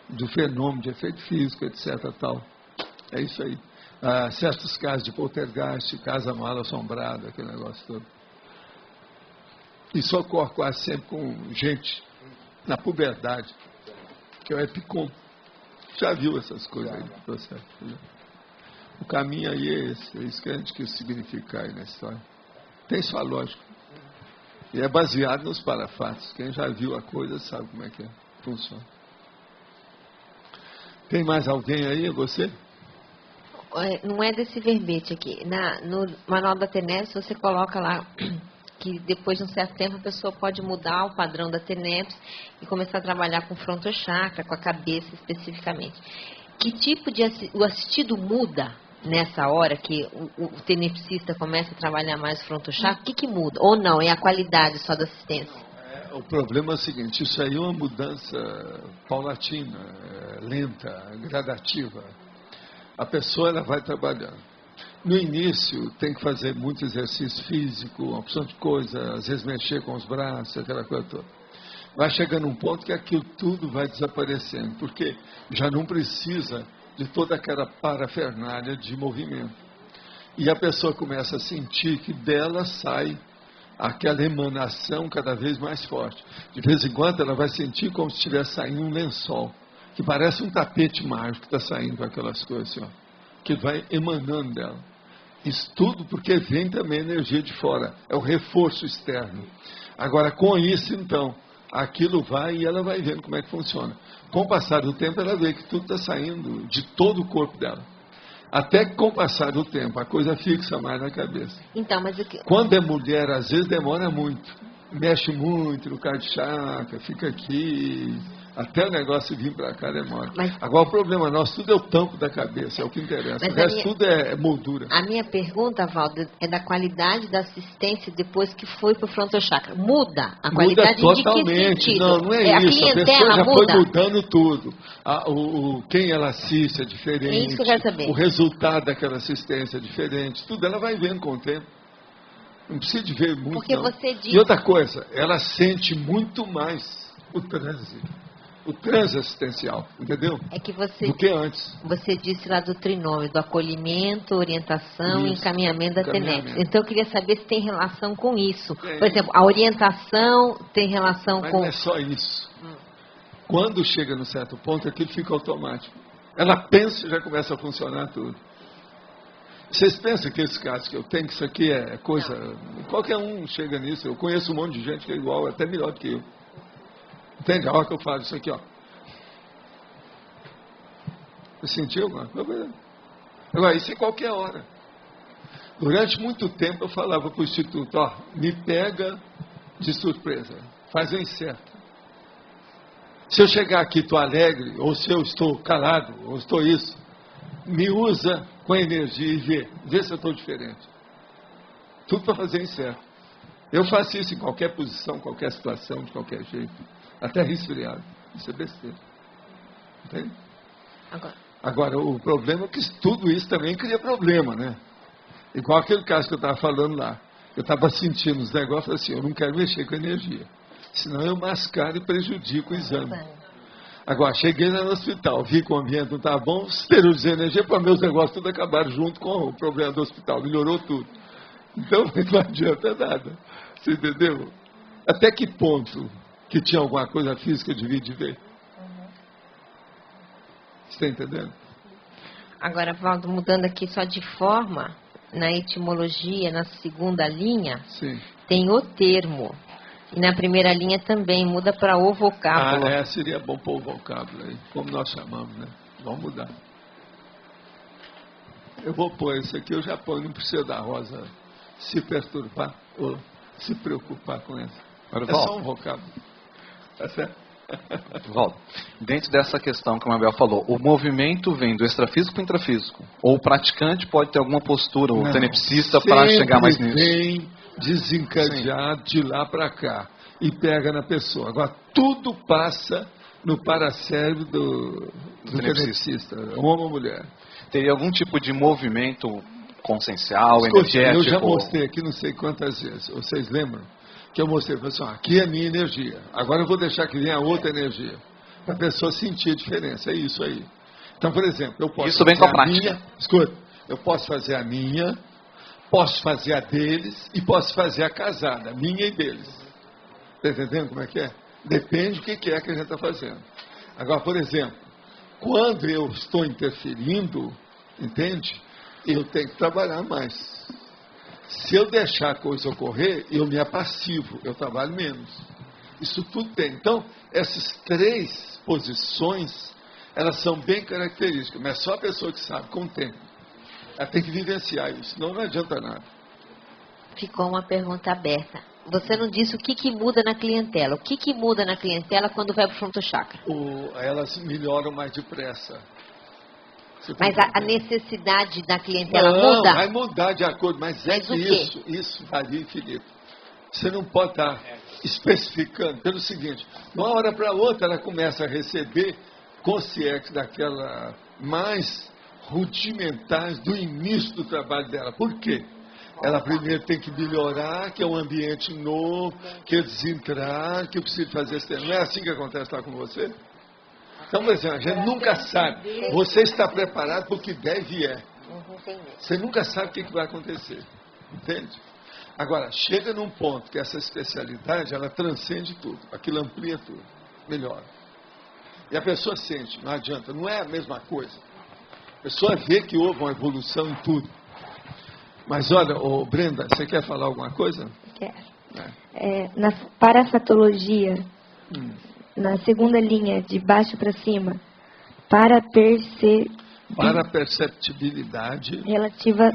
do fenômeno de efeito físico, etc. Tal. É isso aí. Certos casos de poltergeist, casa-mala assombrada, aquele negócio todo. Isso ocorre quase sempre com gente na puberdade, que é o EPICOM. Já viu essas coisas aí no processo? O caminho aí é esse. É isso que a gente quer significar aí na história. Tem sua lógica. E é baseado nos parafatos. Quem já viu a coisa sabe como é que funciona. Tem mais alguém aí? É você? Não é desse verbete aqui. No manual da TENEPS você coloca lá que depois de um certo tempo a pessoa pode mudar o padrão da TENEPS e começar a trabalhar com o frontochakra, com a cabeça especificamente. Que tipo de o assistido muda nessa hora que o tenepsista começa a trabalhar mais o frontochakra? O que muda? Ou não? É a qualidade só da assistência? O problema é o seguinte, isso aí é uma mudança paulatina, lenta, gradativa. A pessoa ela vai trabalhando. No início, tem que fazer muito exercício físico, uma opção de coisa, às vezes mexer com os braços, aquela coisa toda. Vai chegando um ponto que aquilo tudo vai desaparecendo, porque já não precisa de toda aquela parafernália de movimento. E a pessoa começa a sentir que dela sai aquela emanação cada vez mais forte. De vez em quando ela vai sentir como se estivesse saindo um lençol, que parece um tapete mágico que está saindo com aquelas coisas assim, ó, que vai emanando dela. Isso tudo porque vem também energia de fora, é o reforço externo. Agora, com isso, então, aquilo vai e ela vai vendo como é que funciona. Com o passar do tempo, ela vê que tudo está saindo de todo o corpo dela. Até que com o passar do tempo, a coisa fixa mais na cabeça. Então, mas quando é mulher, às vezes demora muito. Mexe muito no cardio-chakra, fica aqui, até o negócio vir para cá demora. Agora o problema nosso, tudo é o tampo da cabeça, é o que interessa. O resto tudo é moldura. A minha pergunta, Valdo, é da qualidade da assistência depois que foi para o frontochakra. Muda a qualidade totalmente. De que sentido? Não é isso. A pessoa já muda? Foi mudando tudo. Quem ela assiste é diferente. É isso que eu quero saber. O resultado daquela assistência é diferente. Tudo ela vai vendo com o tempo. Não precisa de ver muito. Porque não. Você disse... E outra coisa, ela sente muito mais o transe assistencial, entendeu? É que você, do que antes. Você disse lá do trinômio, do acolhimento, orientação e encaminhamento da TENEPS. Então eu queria saber se tem relação com isso. Por exemplo, a orientação tem relação com... Mas não é só isso. Quando chega num certo ponto, aquilo fica automático. Ela pensa e já começa a funcionar tudo. Vocês pensam que esse caso que eu tenho, que isso aqui é coisa... Não. Qualquer um chega nisso. Eu conheço um monte de gente que é igual, até melhor do que eu. Entende? A hora que eu falo isso aqui, ó. Você sentiu alguma coisa? Agora, isso é qualquer hora. Durante muito tempo eu falava para o Instituto, ó, me pega de surpresa. Faz o incerto. Se eu chegar aqui e estou alegre, ou se eu estou calado, ou estou isso, me usa com energia e vê se eu estou diferente. Tudo para fazer incerto. Eu faço isso em qualquer posição, qualquer situação, de qualquer jeito. Até resfriado. Isso é besteira. Entende? Agora, o problema é que tudo isso também cria problema, né? Igual aquele caso que eu estava falando lá. Eu estava sentindo os negócios assim, eu não quero mexer com energia. Senão eu mascaro e prejudico o exame. Agora, cheguei no hospital, vi que o ambiente não estava bom, esterilizei energia, para meus negócios tudo acabaram junto com o problema do hospital. Melhorou tudo. Então, não adianta nada. Você entendeu? Até que ponto que tinha alguma coisa física eu devia de ver? Você está entendendo? Agora, Valdo, mudando aqui só de forma, na etimologia, na segunda linha, sim, tem o termo. E na primeira linha também, muda para o vocábulo. Seria bom pôr o vocábulo aí, como nós chamamos, né? Vamos mudar. Eu vou pôr isso aqui, eu já ponho, não precisa da Rosa se perturbar ou se preocupar com isso. É só um vocábulo. Tá certo? Valdo, dentro dessa questão que o Mabel falou, o movimento vem do extrafísico para o intrafísico? Ou o praticante pode ter alguma postura, o tenepsista, para chegar mais nisso? Vem desencadeado de lá para cá e pega na pessoa. Agora, tudo passa no paracérebro do tenepsista, homem ou mulher. Teria algum tipo de movimento consciencial, energético? Eu já mostrei aqui não sei quantas vezes. Vocês lembram? Que eu mostrei, falei assim, aqui é a minha energia. Agora eu vou deixar que venha a outra energia. Para a pessoa sentir a diferença. É isso aí. Então, por exemplo, eu posso isso vem com a prática. Escuta, eu posso fazer a minha, posso fazer a deles e posso fazer a casada, a minha e deles. Está entendendo como é que é? Depende do que é que a gente está fazendo. Agora, por exemplo, quando eu estou interferindo, entende? Eu tenho que trabalhar mais. Se eu deixar a coisa ocorrer, eu me apassivo, eu trabalho menos. Isso tudo tem. Então, essas 3 posições, elas são bem características, mas só a pessoa que sabe com o tempo. Ela tem que vivenciar isso, senão não adianta nada. Ficou uma pergunta aberta. Você não disse o que muda na clientela. O que muda na clientela quando vai para o fronto chakra? Elas melhoram mais depressa. Mas a necessidade da clientela muda? Não, vai mudar de acordo, mas isso varia infinito. Você não pode estar especificando pelo seguinte, de uma hora para outra ela começa a receber consciência daquela mais rudimentares do início do trabalho dela. Por quê? Ela primeiro tem que melhorar, que é um ambiente novo, que eles entrar, que eu preciso fazer isso. Não é assim que acontece lá com você? Então, por exemplo, a gente nunca sabe. Você está preparado para o que deve e é. Você nunca sabe o que vai acontecer. Entende? Agora, chega num ponto que essa especialidade, ela transcende tudo. Aquilo amplia tudo. Melhora. E a pessoa sente, não adianta, não é a mesma coisa. A pessoa vê que houve uma evolução em tudo. Mas olha, Brenda, você quer falar alguma coisa? Quero. Na parafatologia, na segunda linha, de baixo para cima, paraperceptibilidade relativa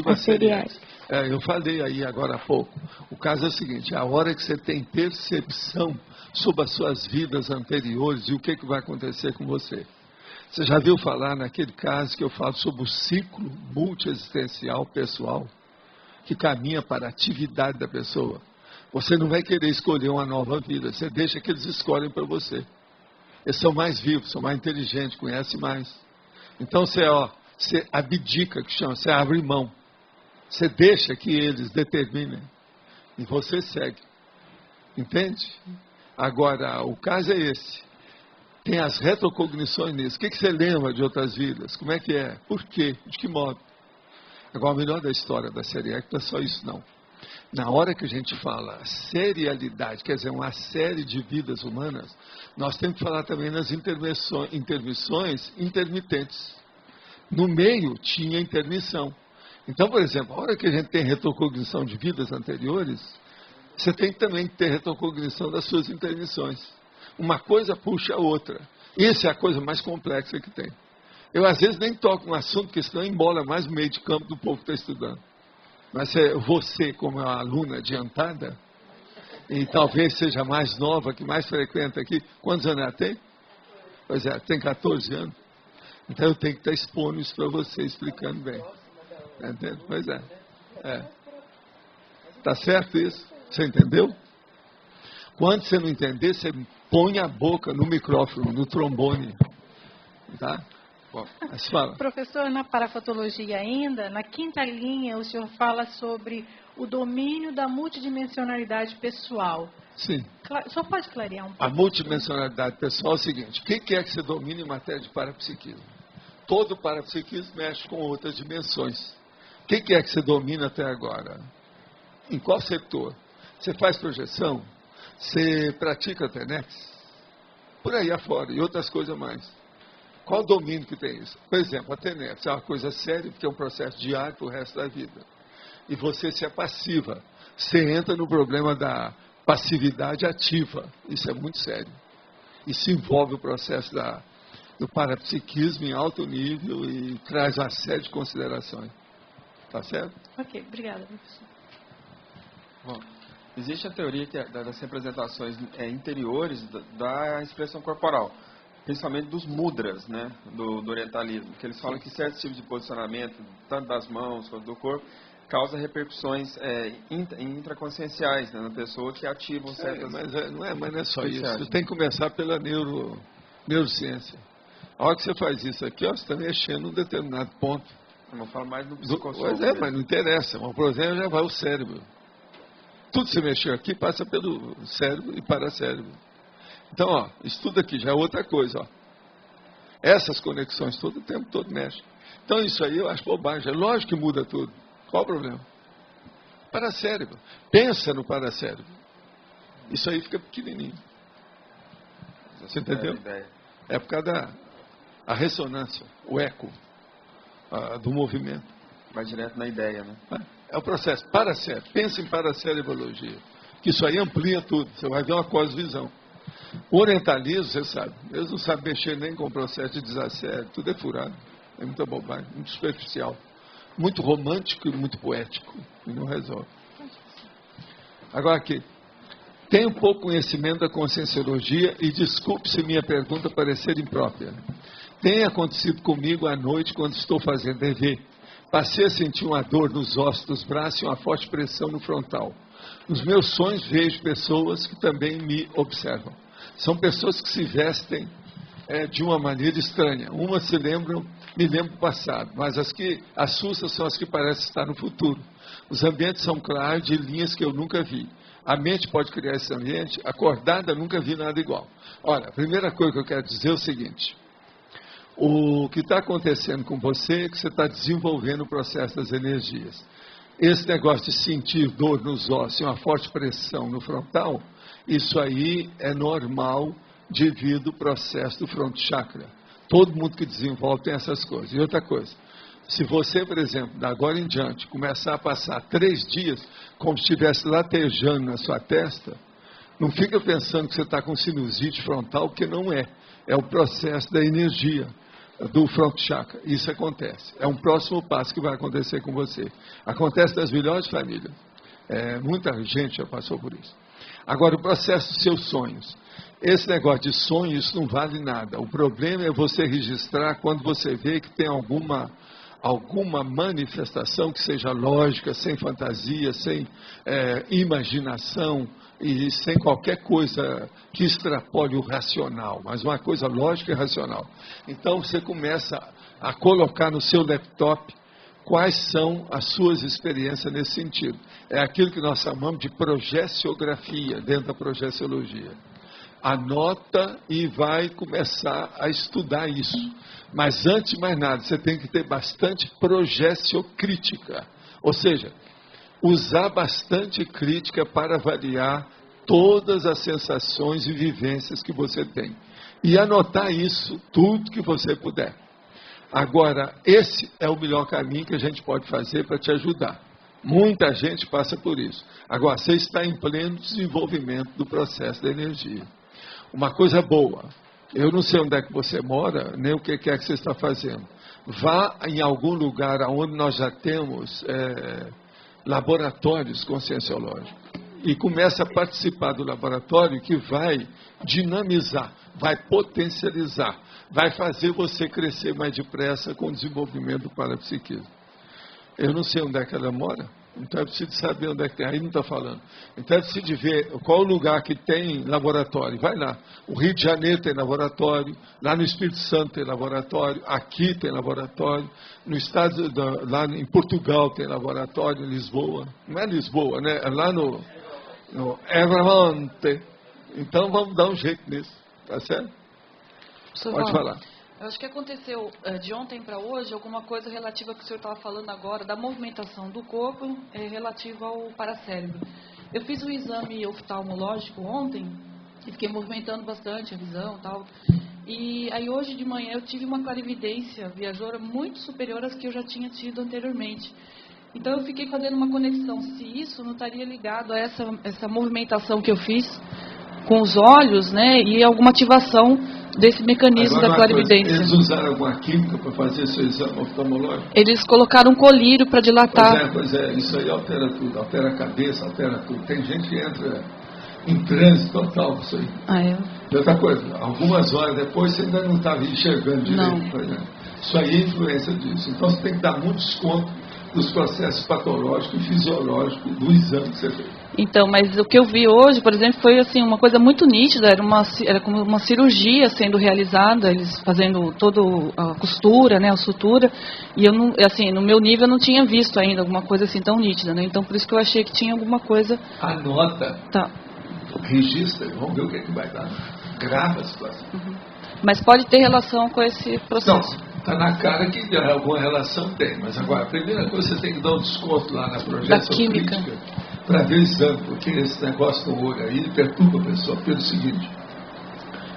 a seriais. Eu falei aí agora há pouco. O caso é o seguinte, a hora que você tem percepção sobre as suas vidas anteriores e o que vai acontecer com você. Você já viu falar naquele caso que eu falo sobre o ciclo multiexistencial pessoal, que caminha para a atividade da pessoa? Você não vai querer escolher uma nova vida, você deixa que eles escolhem para você. Eles são mais vivos, são mais inteligentes, conhecem mais. Então você abdica, que chama, você abre mão. Você deixa que eles determinem e você segue. Entende? Agora, o caso é esse. Tem as retrocognições nisso. O que você lembra de outras vidas? Como é que é? Por quê? De que modo? Agora, o melhor da história da seriac não é só isso, não. Na hora que a gente fala serialidade, quer dizer, uma série de vidas humanas, nós temos que falar também nas intermissões intermitentes. No meio tinha intermissão. Então, por exemplo, a hora que a gente tem retrocognição de vidas anteriores, você tem também que ter retrocognição das suas intermissões. Uma coisa puxa a outra. Essa é a coisa mais complexa que tem. Eu, às vezes, nem toco um assunto, porque senão embola mais o meio de campo do povo que está estudando. Mas você, como é uma aluna adiantada, e talvez seja mais nova, que mais frequenta aqui, quantos anos ela tem? Pois é, tem 14 anos. Então eu tenho que estar expondo isso para você, explicando bem. Entende? Pois é. Tá certo isso? Você entendeu? Quando você não entender, você põe a boca no micrófono, no trombone. Tá? Mas fala. Professor, na parafatologia ainda, na quinta linha, o senhor fala sobre o domínio da multidimensionalidade pessoal. Sim. Só pode clarear um pouco? A multidimensionalidade pessoal é o seguinte, o que é que você domina em matéria de parapsiquismo? Todo parapsiquismo mexe com outras dimensões. O que é que você domina até agora? Em qual setor? Você faz projeção? Você pratica TENEPS? Por aí afora, e outras coisas mais. Qual o domínio que tem isso? Por exemplo, a TENEPS é uma coisa séria, porque é um processo diário para o resto da vida. E você se apassiva. Você entra no problema da passividade ativa. Isso é muito sério. Isso envolve o processo do parapsiquismo em alto nível e traz uma série de considerações. Tá certo? Ok, obrigada, professor. Bom, existe a teoria das representações interiores da expressão corporal, principalmente dos mudras, né, do orientalismo, que eles falam que certo tipo de posicionamento, tanto das mãos quanto do corpo, causa repercussões intraconscienciais, né, na pessoa, que ativam certas... Mas não é só isso. Você tem que começar pela neurociência. A hora que você faz isso aqui, você está mexendo num determinado ponto. Eu não falo mais no psicossoma. Pois mas não interessa. Uma exemplo, já vai o cérebro. Tudo que você mexer aqui passa pelo cérebro e paracérebro. Então, isso tudo aqui já é outra coisa. Essas conexões todo o tempo todo mexem. Então, isso aí eu acho bobagem. É lógico que muda tudo. Qual o problema? Paracérebro. Pensa no paracérebro. Isso aí fica pequenininho. Você entendeu? É por causa da ressonância, o eco do movimento. Vai direto na ideia, né? É o processo. Paracérebro. Pensa em paracérebrologia. Que isso aí amplia tudo. Você vai ver uma cosvisão. O orientalismo, você sabe, eles não sabem mexer nem com o processo de desassédio. Tudo é furado. É muita bobagem, muito superficial. Muito romântico e muito poético. E não resolve. Agora aqui. Tenho pouco conhecimento da conscienciologia e desculpe se minha pergunta parecer imprópria. Tem acontecido comigo à noite quando estou fazendo EV. Passei a sentir uma dor nos ossos dos braços e uma forte pressão no frontal. Nos meus sonhos vejo pessoas que também me observam. São pessoas que se vestem de uma maneira estranha. Umas me lembram do passado, mas as que assustam são as que parecem estar no futuro. Os ambientes são claros, de linhas que eu nunca vi. A mente pode criar esse ambiente, acordada, nunca vi nada igual. Olha, a primeira coisa que eu quero dizer é o seguinte. O que está acontecendo com você é que você está desenvolvendo o processo das energias. Esse negócio de sentir dor nos ossos e uma forte pressão no frontal, isso aí é normal devido ao processo do front chakra. Todo mundo que desenvolve tem essas coisas. E outra coisa, se você, por exemplo, da agora em diante, começar a passar 3 dias como se estivesse latejando na sua testa, não fica pensando que você está com sinusite frontal, porque não é. É o processo da energia do front chakra. Isso acontece. É um próximo passo que vai acontecer com você. Acontece nas melhores famílias. Muita gente já passou por isso. Agora, o processo dos seus sonhos. Esse negócio de sonho, isso não vale nada. O problema é você registrar quando você vê que tem alguma manifestação que seja lógica, sem fantasia, sem imaginação e sem qualquer coisa que extrapole o racional, mas uma coisa lógica e racional. Então você começa a colocar no seu laptop quais são as suas experiências nesse sentido. É aquilo que nós chamamos de projeciografia dentro da projeciologia. Anota e vai começar a estudar isso. Mas antes de mais nada, você tem que ter bastante projeciocrítica. Ou seja, usar bastante crítica para avaliar todas as sensações e vivências que você tem. E anotar isso, tudo que você puder. Agora, esse é o melhor caminho que a gente pode fazer para te ajudar. Muita gente passa por isso. Agora, você está em pleno desenvolvimento do processo da energia. Uma coisa boa, eu não sei onde é que você mora, nem o que é que você está fazendo. Vá em algum lugar onde nós já temos laboratórios conscienciológicos e comece a participar do laboratório que vai dinamizar, vai potencializar, vai fazer você crescer mais depressa com o desenvolvimento do parapsiquismo. Eu não sei onde é que ela mora, então é preciso saber onde é que tem, aí não está falando. Então é preciso ver qual o lugar que tem laboratório, vai lá. O Rio de Janeiro tem laboratório, lá no Espírito Santo tem laboratório, aqui tem laboratório, no estado, lá em Portugal tem laboratório, em Lisboa, não é Lisboa, né? É lá no Evermonte. Então vamos dar um jeito nisso, tá certo? Pode falar. Eu acho que aconteceu de ontem para hoje alguma coisa relativa ao que o senhor estava falando agora, da movimentação do corpo relativa ao paracérebro. Eu fiz um exame oftalmológico ontem e fiquei movimentando bastante a visão e tal. E aí hoje de manhã eu tive uma clarividência viajoura muito superior às que eu já tinha tido anteriormente. Então eu fiquei fazendo uma conexão, se isso não estaria ligado a essa movimentação que eu fiz com os olhos, né, e alguma ativação desse mecanismo da clarividência. Eles usaram alguma química para fazer seu exame oftalmológico? Eles colocaram um colírio para dilatar. Pois é, isso aí altera tudo, altera a cabeça, altera tudo. Tem gente que entra em transe total com isso aí. E outra coisa, algumas horas depois você ainda não estava enxergando direito, por exemplo. Isso aí é influência disso. Então você tem que dar muito desconto dos processos patológicos e fisiológicos do exame que você fez. Então, mas o que eu vi hoje, por exemplo, foi assim uma coisa muito nítida, era como uma cirurgia sendo realizada, eles fazendo toda a costura, né, a sutura, e eu não, assim, no meu nível eu não tinha visto ainda alguma coisa assim tão nítida, né? Então por isso que eu achei que tinha alguma coisa. Anota. Tá. Registra, vamos ver o que é que vai dar. Grava a situação. Mas pode ter relação com esse processo. Não. Está na cara que alguma relação tem, mas agora a primeira coisa você tem que dar um desconto lá na projeção clínica para ver o exame, porque esse negócio do olho aí perturba a pessoa pelo seguinte: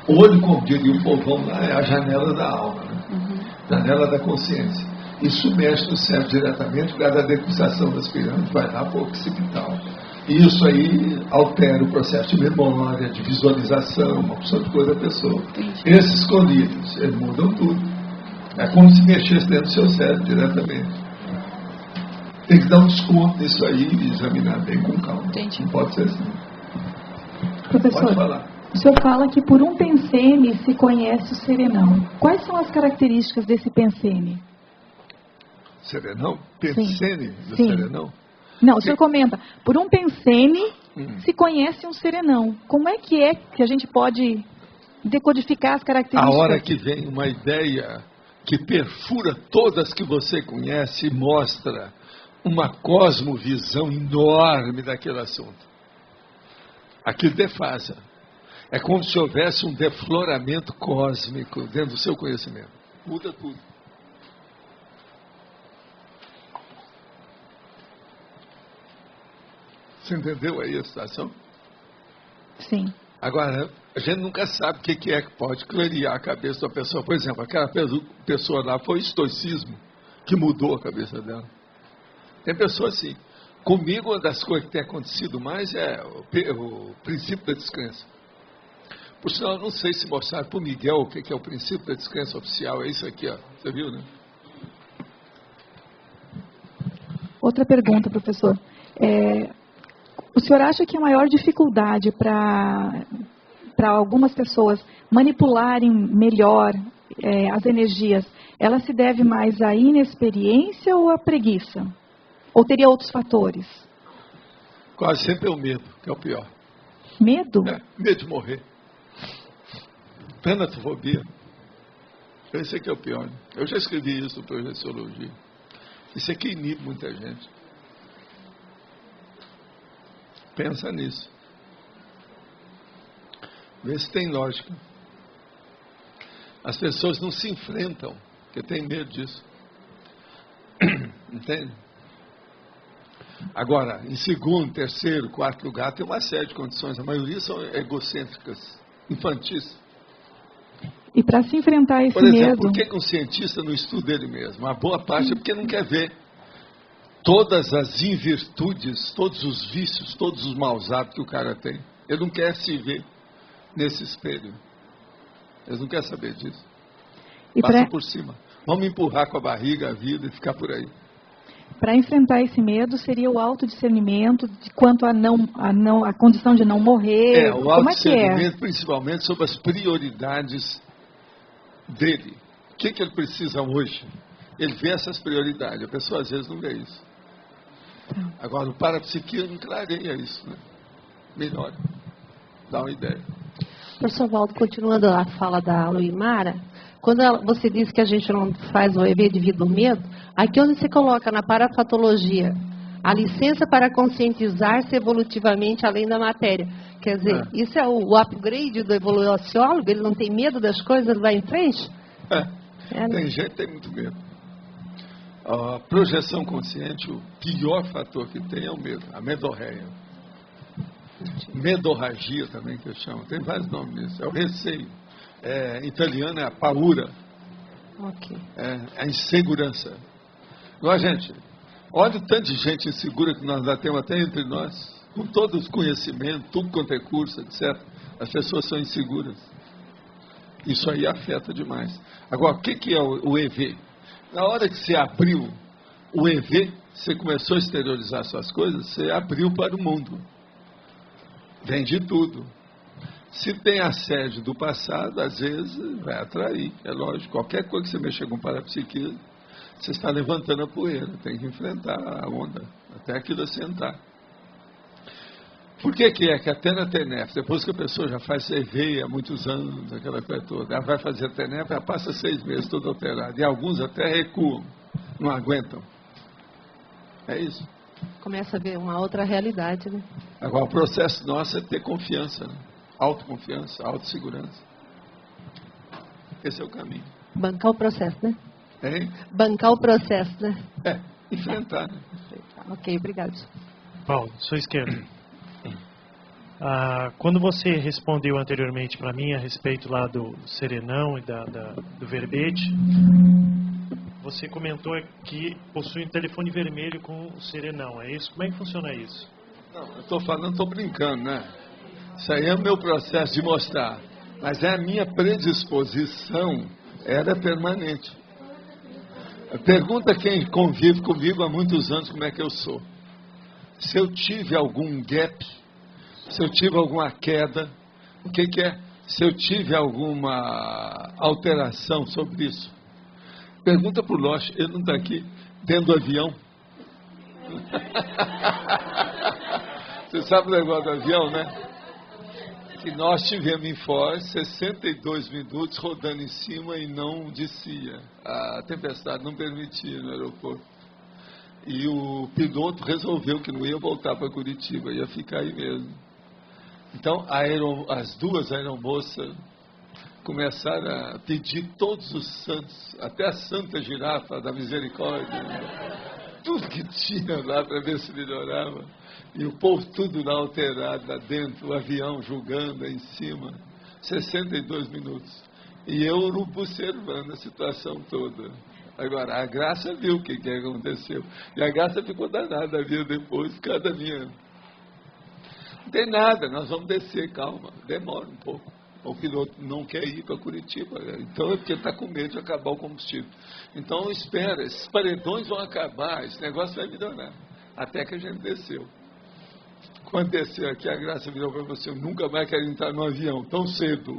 o olho, como diria o povão lá, é a janela da alma, né? Janela da consciência. Isso mexe no cérebro diretamente por causa da degustação das pirâmides, vai lá para o occipital. E isso aí altera o processo de memória, de visualização, uma opção de coisa da pessoa. Esses colírios, eles mudam tudo. É como se mexesse dentro do seu cérebro diretamente. Tem que dar um desconto nisso aí e examinar bem com calma. Entendi. Não pode ser assim. Professor, pode falar. O senhor fala que por um pensene se conhece o serenão. Quais são as características desse pensene? Serenão? Pensene do Sim. serenão? Não, o senhor comenta, por um pensene se conhece um serenão. Como é que a gente pode decodificar as características? A hora que vem uma ideia que perfura todas que você conhece e mostra uma cosmovisão enorme daquele assunto. Aquilo defasa. É como se houvesse um defloramento cósmico dentro do seu conhecimento. Muda tudo. Você entendeu aí a situação? Sim. Agora, a gente nunca sabe o que é que pode clarear a cabeça da pessoa. Por exemplo, aquela pessoa lá foi o estoicismo que mudou a cabeça dela. Tem pessoa assim. Comigo, uma das coisas que tem acontecido mais é o princípio da descrença. Por sinal, eu não sei se mostraram para o Miguel o que é o princípio da descrença oficial. É isso aqui, ó. Você viu, né? Outra pergunta, professor. O senhor acha que a maior dificuldade para algumas pessoas manipularem melhor as energias, ela se deve mais à inexperiência ou à preguiça? Ou teria outros fatores? Quase sempre é o medo, que é o pior. Medo? Medo de morrer. Tanatofobia. Esse aqui é o pior. Eu já escrevi isso no Projeciologia. Isso aqui inibe muita gente. Pensa nisso. Vê se tem lógica. As pessoas não se enfrentam, porque tem medo disso. Entende? Agora, em segundo, terceiro, quarto lugar, tem uma série de condições. A maioria são egocêntricas, infantis. E para se enfrentar esse Por exemplo, medo... por que um cientista não estuda ele mesmo? Uma boa parte é porque não quer ver todas as invirtudes, todos os vícios, todos os maus hábitos que o cara tem. Ele não quer se ver nesse espelho. Ele não quer saber disso. Passa por cima. Vamos empurrar com a barriga a vida e ficar por aí. Para enfrentar esse medo seria o autodiscernimento de quanto a condição de não morrer. O autodiscernimento principalmente sobre as prioridades dele. O que ele precisa hoje? Ele vê essas prioridades. A pessoa às vezes não vê isso. Agora, o parapsiquismo clareia isso, né? Melhora. Dá uma ideia. Professor Valdo, continuando a fala da Luimara, quando você diz que a gente não faz o EV devido ao medo, aqui onde você coloca na parafatologia a licença para conscientizar-se evolutivamente além da matéria. Quer dizer, isso é o upgrade do evoluciólogo? Ele não tem medo das coisas, ele vai em frente? Tem gente que tem muito medo. A projeção consciente, o pior fator que tem é o medo, a medorreia. Medorragia também que eu chamo, tem vários nomes nisso, é o receio. Em italiano é a paura, a insegurança. Agora, gente, Olha o tanto de gente insegura que nós já temos até entre nós, com todos os conhecimentos, tudo quanto é curso, etc. As pessoas são inseguras. Isso aí afeta demais. Agora, o que é o EV? Na hora que você abriu o EV, você começou a exteriorizar suas coisas, você abriu para o mundo. Vem de tudo. Se tem assédio do passado, às vezes vai atrair, é lógico. Qualquer coisa que você mexer com parapsiquismo, você está levantando a poeira, tem que enfrentar a onda, até aquilo assentar. Por que é que até na TENEF, depois que a pessoa já faz EV há muitos anos, aquela coisa toda, ela vai fazer a TENEF, ela passa 6 meses toda alterada, e alguns até recuam, não aguentam. É isso. Começa a ver uma outra realidade, né? Agora, o processo nosso é ter confiança, né? Autoconfiança, autossegurança. Esse é o caminho. Bancar o processo, né? Hein? Bancar o processo, né? Enfrentar, né? Ok, obrigado. Paulo, sua esquerda. Quando você respondeu anteriormente para mim a respeito lá do serenão e do verbete, você comentou que possui um telefone vermelho com o serenão, é isso? Como é que funciona isso? Não, eu estou falando, estou brincando, né? Isso aí é o meu processo de mostrar. Mas é a minha predisposição, ela é permanente. Pergunta quem convive comigo há muitos anos como é que eu sou. Se eu tive algum gap, se eu tive alguma queda, o que é? Se eu tive alguma alteração sobre isso. Pergunta para o Loche, ele não está aqui, dentro do avião. Você sabe o negócio do avião, né? Que nós tivemos em Foz 62 minutos rodando em cima e não descia. A tempestade não permitia no aeroporto. E o piloto resolveu que não ia voltar para Curitiba, ia ficar aí mesmo. Então, as duas aeromoças começaram a pedir todos os santos, até a Santa Girafa da Misericórdia, né? Tudo que tinha lá para ver se melhorava. E o povo tudo lá alterado, lá dentro, o avião julgando aí em cima. 62 minutos. E eu observando a situação toda. Agora, a Graça viu o que aconteceu. E a Graça ficou danada, viu depois, por causa da minha. Não tem nada, nós vamos descer, calma, demora um pouco. O piloto não quer ir para Curitiba, então é porque está com medo de acabar o combustível. Então espera, esses paredões vão acabar, esse negócio vai melhorar. Até que a gente desceu. Quando desceu aqui, a Graça virou para você, eu nunca mais quero entrar no avião, tão cedo.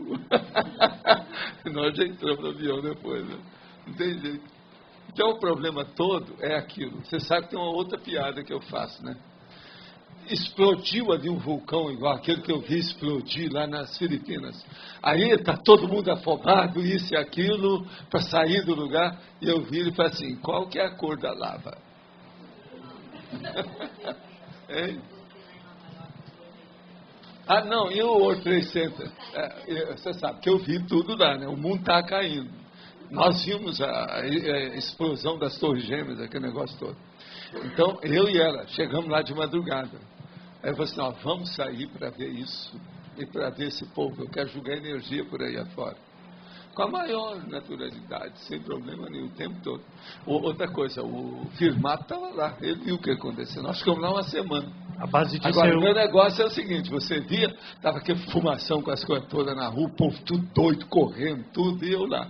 Nós já entramos no avião depois, né? Não tem jeito. Então o problema todo é aquilo. Você sabe que tem uma outra piada que eu faço, né? Explodiu ali um vulcão igual aquele que eu vi explodir lá nas Filipinas. Aí está todo mundo afobado, isso e aquilo, para sair do lugar. E eu vi e falei assim, qual que é a cor da lava? Hein? Não, e o World Trade Center? Você sabe que eu vi tudo lá, né? O mundo está caindo. Nós vimos a explosão das Torres Gêmeas, aquele negócio todo. Então, eu e ela, chegamos lá de madrugada. Aí eu falei assim, vamos sair para ver isso. E para ver esse povo, eu quero jogar energia por aí afora. Com a maior naturalidade, sem problema nenhum, o tempo todo. Outra coisa, o Firmato estava lá, ele viu o que aconteceu. Nós ficamos lá uma semana. A base disso Agora, o meu negócio é o seguinte, você via, estava aquele fumação com as coisas todas na rua, o povo tudo doido, correndo, tudo, e eu lá.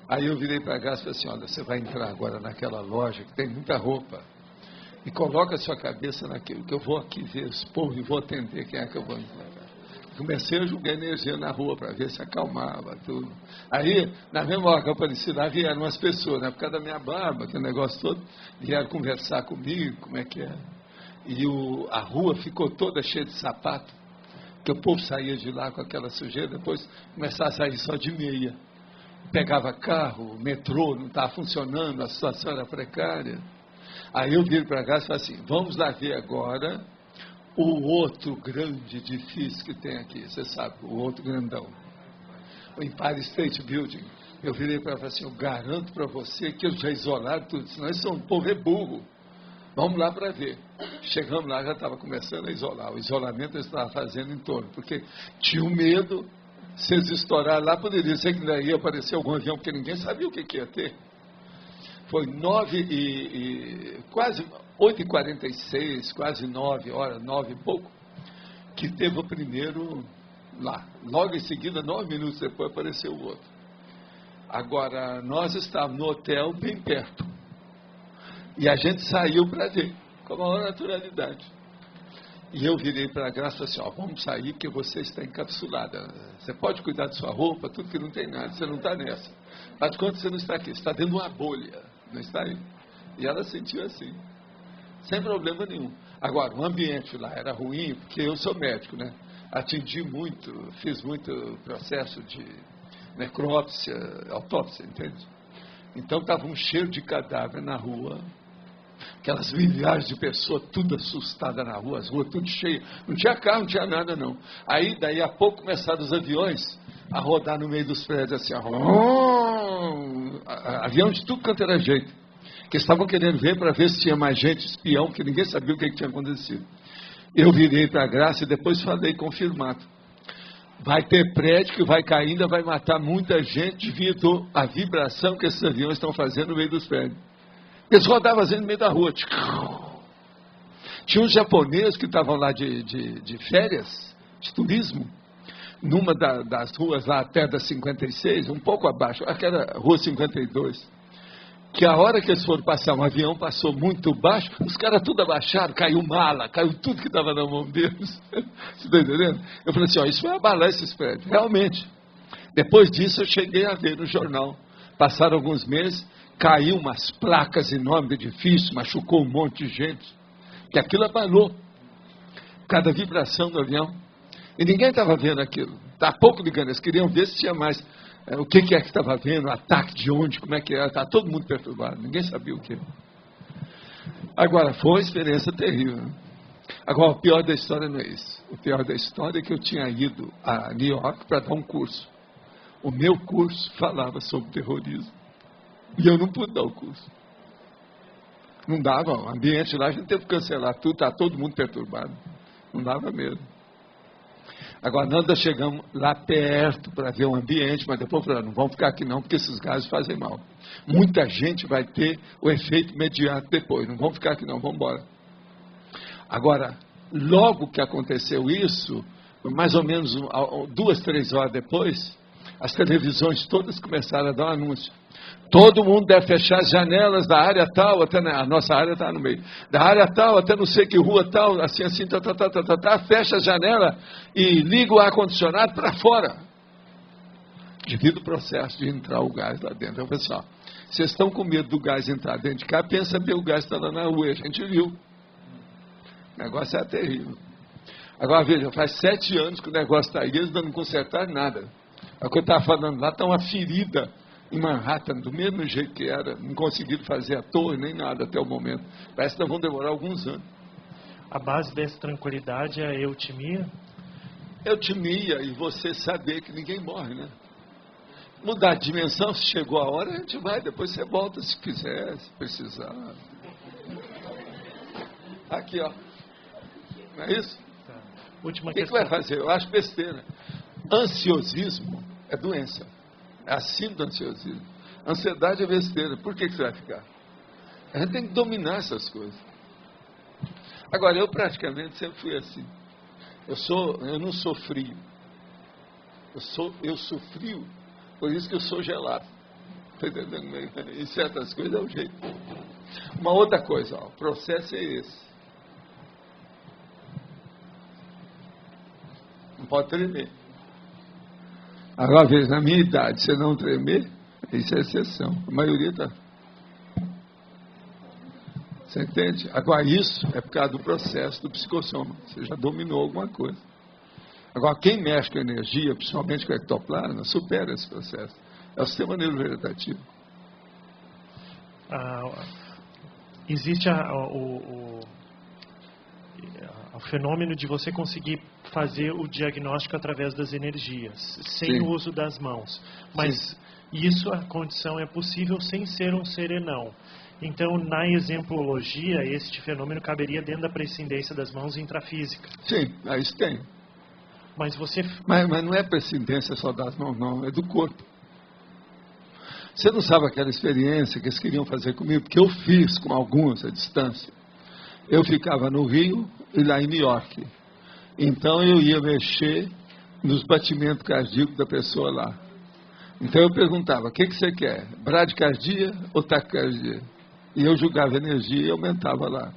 Aí eu virei para a Graça e falei assim, olha, você vai entrar agora naquela loja que tem muita roupa e coloca a sua cabeça naquilo, que eu vou aqui ver esse povo e vou atender quem é que eu vou entrar. Comecei a jogar energia na rua para ver se acalmava tudo. Aí, na mesma hora que eu apareci lá, vieram umas pessoas, né, por causa da minha barba, aquele negócio todo, vieram conversar comigo, como é que é. E a rua ficou toda cheia de sapato, que o povo saía de lá com aquela sujeira, depois começava a sair só de meia. Pegava carro, metrô, não estava funcionando, a situação era precária. Aí eu viro para cá e falei assim, vamos lá ver agora o outro grande edifício que tem aqui, você sabe, o outro grandão, o Empire State Building. Eu virei para ela e falei assim, eu garanto para você que eles já isolaram tudo, senão eles são um povo é burro. Vamos lá para ver. Chegamos lá, já estava começando a isolar. O isolamento eles estavam fazendo em torno, porque tinham medo. Se eles estourarem lá, poderia ser que daí ia aparecer algum avião, porque ninguém sabia o que ia ter. Foi quase 8h46, quase 9 horas, 9 e pouco, que teve o primeiro lá. Logo em seguida, 9 minutos depois, apareceu o outro. Agora, nós estávamos no hotel bem perto. E a gente saiu para ver, com a maior naturalidade. E eu virei para a Graça e falei assim, ó, vamos sair porque você está encapsulada. Você pode cuidar de sua roupa, tudo que não tem nada, você não está nessa. Mas quando você não está aqui, você está dentro de uma bolha, não está aí. E ela sentiu assim, sem problema nenhum. Agora, o ambiente lá era ruim, porque eu sou médico, né? Atingi muito, fiz muito processo de necrópsia, autópsia, entende? Então estava um cheiro de cadáver na rua, aquelas milhares de pessoas, tudo assustada na rua, as ruas tudo cheias, não tinha carro, não tinha nada não. Aí, daí a pouco começaram os aviões a rodar no meio dos prédios assim, avião de tudo quanto era jeito, que estavam querendo ver para ver se tinha mais gente, espião, que ninguém sabia o que tinha acontecido. Eu virei para a Graça e depois falei confirmado. Vai ter prédio que vai cair, ainda vai matar muita gente devido à vibração que esses aviões estão fazendo no meio dos prédios. Eles rodavam assim no meio da rua. Tinha uns japoneses que estavam lá de férias, de turismo, numa das ruas lá até da 56, um pouco abaixo, aquela rua 52. Que a hora que eles foram passar, um avião passou muito baixo, os caras tudo abaixaram, caiu mala, caiu tudo que estava na mão deles. Você está entendendo? Eu falei assim, ó, isso vai abalar esses prédios, realmente. Depois disso eu cheguei a ver no jornal. Passaram alguns meses, caiu umas placas enormes de edifício, machucou um monte de gente. Que aquilo abalou. Cada vibração do avião. E ninguém estava vendo aquilo. Está pouco ligando, eles queriam ver se tinha mais... O que é que estava vendo, ataque de onde, como é que era, está todo mundo perturbado, ninguém sabia o que. Agora, foi uma experiência terrível. Né? Agora, o pior da história não é isso. O pior da história é que eu tinha ido a New York para dar um curso. O meu curso falava sobre terrorismo. E eu não pude dar o curso. Não dava, o ambiente lá, a gente teve que cancelar tudo, está todo mundo perturbado. Não dava mesmo. Agora, nós chegamos lá perto para ver o ambiente, mas depois falaram, não vamos ficar aqui não, porque esses gases fazem mal. Muita gente vai ter o efeito imediato depois, não vamos ficar aqui não, vamos embora. Agora, logo que aconteceu isso, mais ou menos 2, 3 horas depois, as televisões todas começaram a dar um anúncio. Todo mundo deve fechar as janelas da área tal, até a nossa área está no meio, da área tal até não sei que rua tal, assim, fecha a janela e liga o ar-condicionado para fora. Devido ao processo de entrar o gás lá dentro. Eu falei assim, ó, vocês estão com medo do gás entrar dentro de cá, pensa bem, o gás está lá na rua, a gente viu. O negócio é terrível. Agora veja, faz 7 anos que o negócio está aí, eles não consertaram nada. É o que eu estava falando lá, está uma ferida em Manhattan, do mesmo jeito que era, não conseguiram fazer a torre nem nada até o momento. Parece que vão demorar alguns anos. A base dessa tranquilidade é a eutimia? Eutimia e você saber que ninguém morre, né? Mudar de dimensão, se chegou a hora, a gente vai, depois você volta se quiser, se precisar. Aqui, ó. Não é isso? Tá. Última o que vai fazer? Eu acho besteira. Ansiosismo é doença. É acima do ansiosismo. Ansiedade é besteira. Por que você vai ficar? A gente tem que dominar essas coisas. Agora, eu praticamente sempre fui assim. Eu não sou frio. Eu sou frio. Por isso que eu sou gelado. Está entendendo? Em certas coisas é o jeito. Uma outra coisa, ó, o processo é esse. Não pode tremer. Agora, veja, na minha idade, se não tremer, isso é exceção. A maioria está. Você entende? Agora, isso é por causa do processo do psicossoma. Você já dominou alguma coisa. Agora, quem mexe com energia, principalmente com a ectoplasma, supera esse processo. É o sistema neurovegetativo. Existe o fenômeno de você conseguir fazer o diagnóstico através das energias, sem Sim. o uso das mãos. Mas Sim. isso, a condição é possível sem ser um serenão. Então, na exemplologia, este fenômeno caberia dentro da prescindência das mãos intrafísica. Sim, isso tem. Mas você... Mas não é prescindência só das mãos, não. É do corpo. Você não sabe aquela experiência que eles queriam fazer comigo? Porque eu fiz com alguns à distância. Eu ficava no Rio e lá em New York. Então eu ia mexer nos batimentos cardíacos da pessoa lá. Então eu perguntava, o que você quer? Bradicardia ou taquicardia? E eu julgava energia e aumentava lá.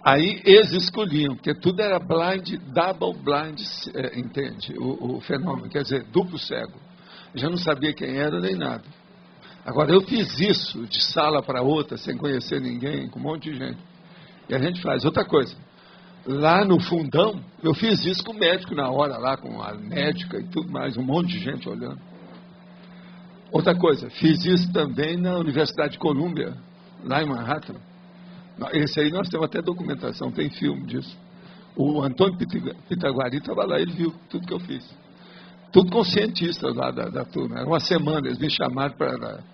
Aí eles escolhiam, porque tudo era blind, double blind, entende? O fenômeno, quer dizer, duplo cego. Eu já não sabia quem era nem nada. Agora, eu fiz isso de sala para outra, sem conhecer ninguém, com um monte de gente. E a gente faz. Outra coisa, lá no fundão, eu fiz isso com o médico na hora, lá com a médica e tudo mais, um monte de gente olhando. Outra coisa, fiz isso também na Universidade de Colômbia, lá em Manhattan. Esse aí nós temos até documentação, tem filme disso. O Antônio Pitaguari estava lá, ele viu tudo que eu fiz. Tudo com cientistas lá da turma. Era uma semana, eles me chamaram para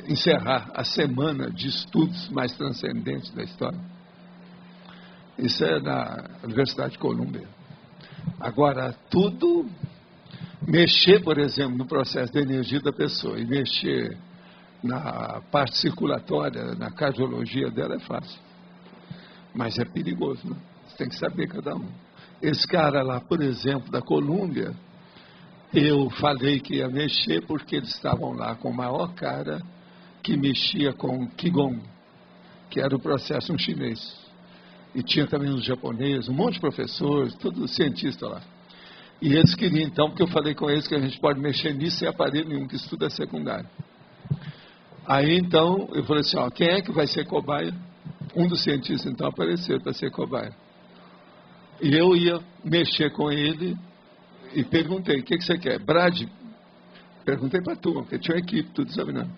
encerrar a semana de estudos mais transcendentes da história. Isso é na Universidade de Colômbia. Agora, tudo, mexer, por exemplo, no processo de energia da pessoa e mexer na parte circulatória, na cardiologia dela é fácil. Mas é perigoso, né? Você tem que saber cada um. Esse cara lá, por exemplo, da Colômbia, eu falei que ia mexer porque eles estavam lá com o maior cara que mexia com Qigong, que era o processo um chinês. E tinha também uns japoneses, um monte de professores, todos cientistas lá. E eles queriam, então, porque eu falei com eles que a gente pode mexer nisso sem aparelho nenhum, que isso tudo é secundário. Aí, então, eu falei assim, ó, quem é que vai ser cobaia? Um dos cientistas, então, apareceu para ser cobaia. E eu ia mexer com ele e perguntei, o que você quer? Brad? Perguntei para a turma, porque tinha uma equipe, tudo examinando.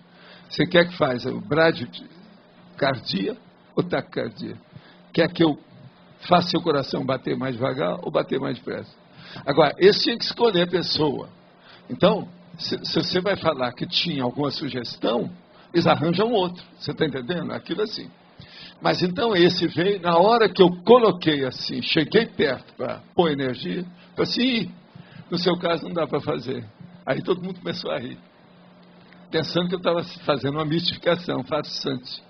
Você quer que faça o bradicardia ou taquicardia? Quer que eu faça seu coração bater mais devagar ou bater mais depressa? Agora, esse tinha que escolher a pessoa. Então, se você vai falar que tinha alguma sugestão, eles arranjam outro. Você está entendendo? Aquilo assim. Mas então esse veio, na hora que eu coloquei assim, cheguei perto para pôr energia, falei assim, no seu caso não dá para fazer. Aí todo mundo começou a rir, pensando que eu estava fazendo uma mistificação, farsante.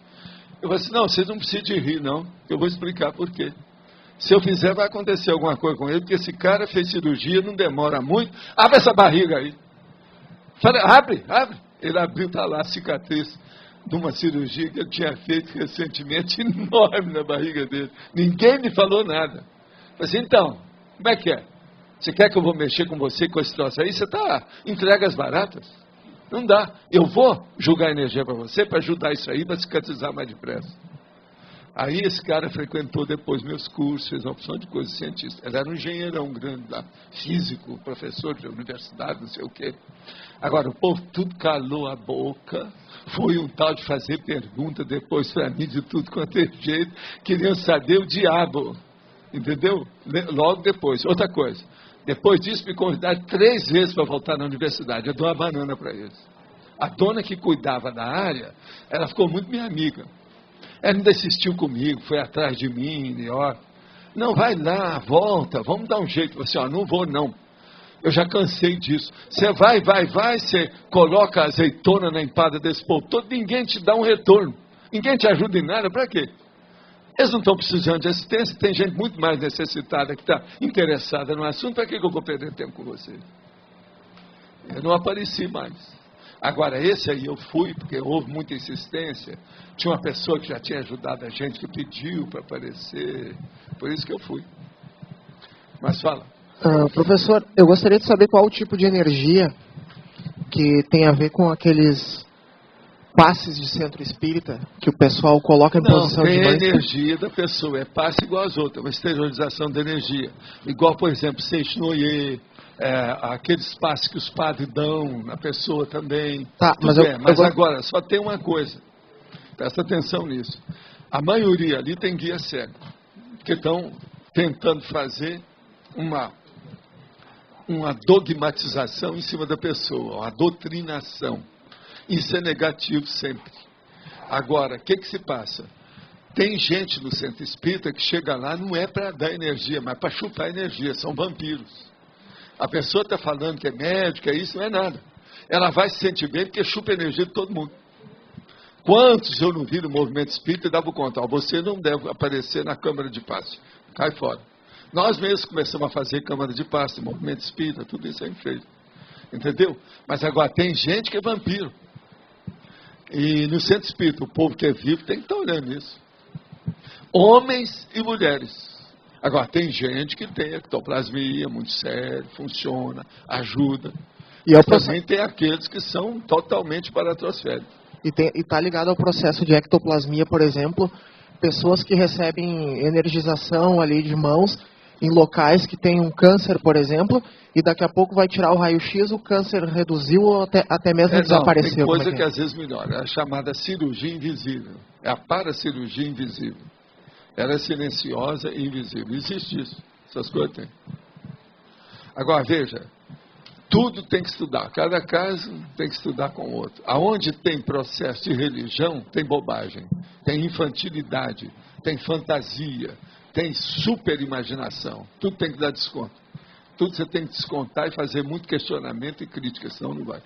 Eu falei assim, não, vocês não precisam de rir, não, eu vou explicar por quê. Se eu fizer, vai acontecer alguma coisa com ele, porque esse cara fez cirurgia, não demora muito, abre essa barriga aí. Falei, abre. Ele abriu, está lá a cicatriz de uma cirurgia que eu tinha feito recentemente, enorme na barriga dele. Ninguém me falou nada. Falei assim, então, como é que é? Você quer que eu vou mexer com você com esse troço aí? Você está entregas baratas? Não dá. Eu vou jogar energia para você para ajudar isso aí, para cicatrizar mais depressa. Aí esse cara frequentou depois meus cursos, fez uma opção de coisa cientista. Ele era um engenheirão grande lá, físico, professor de universidade, não sei o quê. Agora, o povo tudo calou a boca, foi um tal de fazer pergunta depois para mim de tudo quanto é jeito, queriam saber o diabo, entendeu? Logo depois. Outra coisa, depois disso me convidaram 3 vezes para voltar na universidade, eu dou uma banana para eles. A dona que cuidava da área, ela ficou muito minha amiga. Ela não desistiu comigo, foi atrás de mim, em New York. Não, vai lá, volta, vamos dar um jeito. Você, ó, não vou não. Eu já cansei disso. Você vai, você coloca azeitona na empada desse povo todo, ninguém te dá um retorno. Ninguém te ajuda em nada, para quê? Eles não estão precisando de assistência, tem gente muito mais necessitada que está interessada no assunto, para que eu vou perder tempo com você? Eu não apareci mais. Agora, esse aí eu fui, porque houve muita insistência. Tinha uma pessoa que já tinha ajudado a gente, que pediu para aparecer. Por isso que eu fui. Mas fala. Professor, eu gostaria de saber qual o tipo de energia que tem a ver com aqueles passes de centro espírita que o pessoal coloca em posição de mãe. Não, tem a energia da pessoa. É passe igual às outras. Uma exteriorização da energia. Igual, por exemplo, Seixnoye. Aqueles passes que os padres dão na pessoa também. Tá, mas agora, só tem uma coisa. Presta atenção nisso. A maioria ali tem guia cego. Que estão tentando fazer uma dogmatização em cima da pessoa. Uma doutrinação. Isso é negativo sempre. Agora, o que se passa? Tem gente no centro espírita que chega lá não é para dar energia, mas para chupar energia. São vampiros. A pessoa está falando que é médico, isso não é nada. ela vai se sentir bem porque chupa a energia de todo mundo. Quantos eu não vi no movimento espírita e dava conta, você não deve aparecer na Câmara de Passe, cai fora. Nós mesmos começamos a fazer Câmara de Passe, movimento espírita, tudo isso a gente fez. Entendeu? Mas agora tem gente que é vampiro. E no centro espírita, o povo que é vivo tem que estar olhando isso. Homens e mulheres. Agora, tem gente que tem ectoplasmia, muito sério, funciona, ajuda. E também tem aqueles que são totalmente paratrosféricos. E está ligado ao processo de ectoplasmia, por exemplo, pessoas que recebem energização ali de mãos em locais que tem um câncer, por exemplo, e daqui a pouco vai tirar o raio-x, o câncer reduziu ou até mesmo desapareceu. Tem coisa que às vezes melhora, é a chamada cirurgia invisível, é a paracirurgia invisível. Ela é silenciosa e invisível. Existe isso, essas coisas tem. Agora, veja, tudo tem que estudar, cada caso tem que estudar com o outro. Aonde tem processo de religião, tem bobagem, tem infantilidade, tem fantasia, tem super imaginação, tudo tem que dar desconto. Tudo você tem que descontar e fazer muito questionamento e crítica, senão não vai.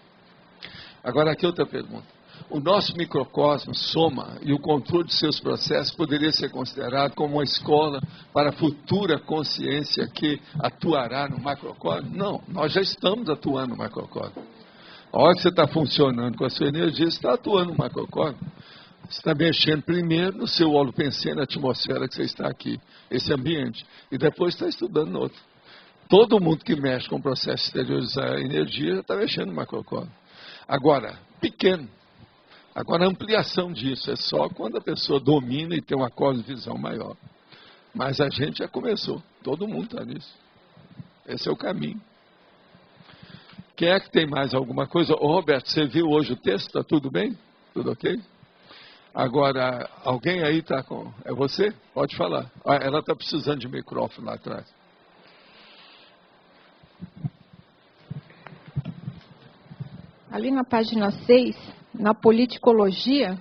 Agora, aqui outra pergunta. O nosso microcosmo, soma, e o controle de seus processos poderia ser considerado como uma escola para a futura consciência que atuará no macrocosmo? Não, nós já estamos atuando no macrocosmo. A hora que você está funcionando com a sua energia, você está atuando no macrocosmo. Você está mexendo primeiro no seu holopensene, na atmosfera que você está aqui, esse ambiente, e depois está estudando no outro. Todo mundo que mexe com o processo de exteriorizar a energia já está mexendo no macrocosmo. Agora, pequeno. Agora, a ampliação disso é só quando a pessoa domina e tem uma cosmovisão maior. Mas a gente já começou, todo mundo está nisso. Esse é o caminho. Quem é que tem mais alguma coisa? Ô, Roberto, você viu hoje o texto? Está tudo bem? Tudo ok? Agora, alguém aí está com... É você? Pode falar. Ah, ela está precisando de microfone lá atrás. Ali na página 6, na politicologia,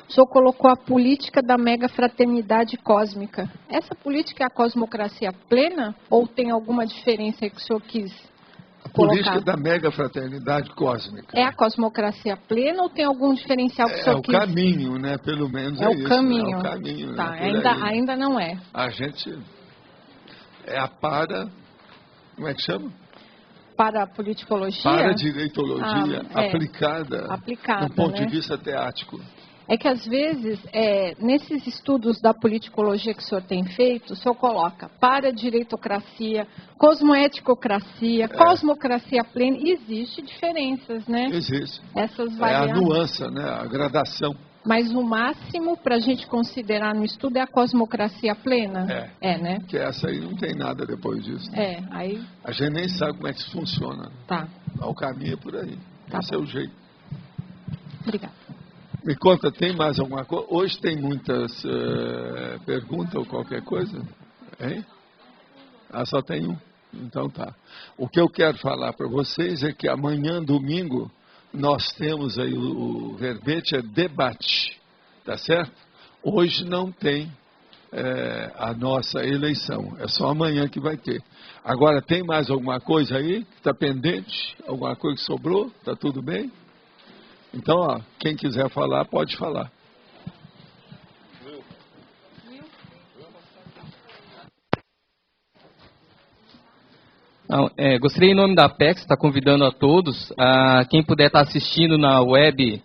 o senhor colocou a política da megafraternidade cósmica. Essa política é a cosmocracia plena ou tem alguma diferença aí que o senhor quis colocar? Política da megafraternidade cósmica. É a cosmocracia plena ou tem algum diferencial que o senhor quis? É o caminho, né? Pelo menos é o isso. Caminho. É o caminho. Tá, né? ainda não é. A gente é a para... Como é que chama? Para a politicologia? Para a direitologia aplicada do ponto de vista teático. É que, às vezes, nesses estudos da politicologia que o senhor tem feito, o senhor coloca para a direitocracia, cosmoeticocracia, cosmocracia plena. Existe diferenças, né? Existe. Essas variáveis. É a nuance, né? A gradação. Mas o máximo para a gente considerar no estudo é a cosmocracia plena? Né? Que essa aí não tem nada depois disso. Né? Aí... A gente nem sabe como é que isso funciona. Tá. O caminho é por aí. Esse é o jeito. Obrigada. Me conta, tem mais alguma coisa? Hoje tem muitas perguntas ou qualquer coisa? Hein? Ah, só tem um? Então tá. O que eu quero falar para vocês é que amanhã, domingo, nós temos aí o verbete é debate, tá certo? Hoje não tem a nossa eleição, é só amanhã que vai ter. Agora, tem mais alguma coisa aí que está pendente? Alguma coisa que sobrou? Está tudo bem? Então, ó, quem quiser falar, pode falar. Gostaria, em nome da Apex, estar convidando a todos, quem puder estar assistindo na web,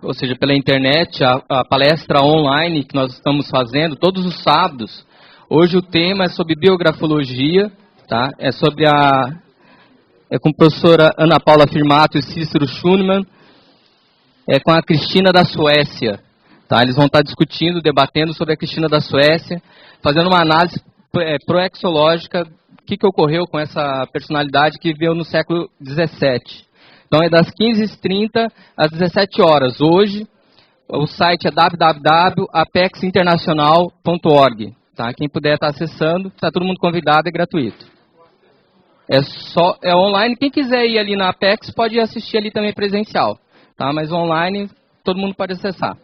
ou seja, pela internet, a palestra online que nós estamos fazendo todos os sábados. Hoje o tema é sobre biografologia, tá? É com a professora Ana Paula Firmato e Cícero Schunemann, com a Cristina da Suécia. Tá? Eles vão estar discutindo, debatendo sobre a Cristina da Suécia, fazendo uma análise proexológica. O que ocorreu com essa personalidade que veio no século XVII. Então é das 15h30 às 17 horas. Hoje, o site é www.apexinternacional.org. Tá? Quem puder estar acessando, está todo mundo convidado, é gratuito. É online, quem quiser ir ali na Apex pode assistir ali também presencial. Tá? Mas online, todo mundo pode acessar.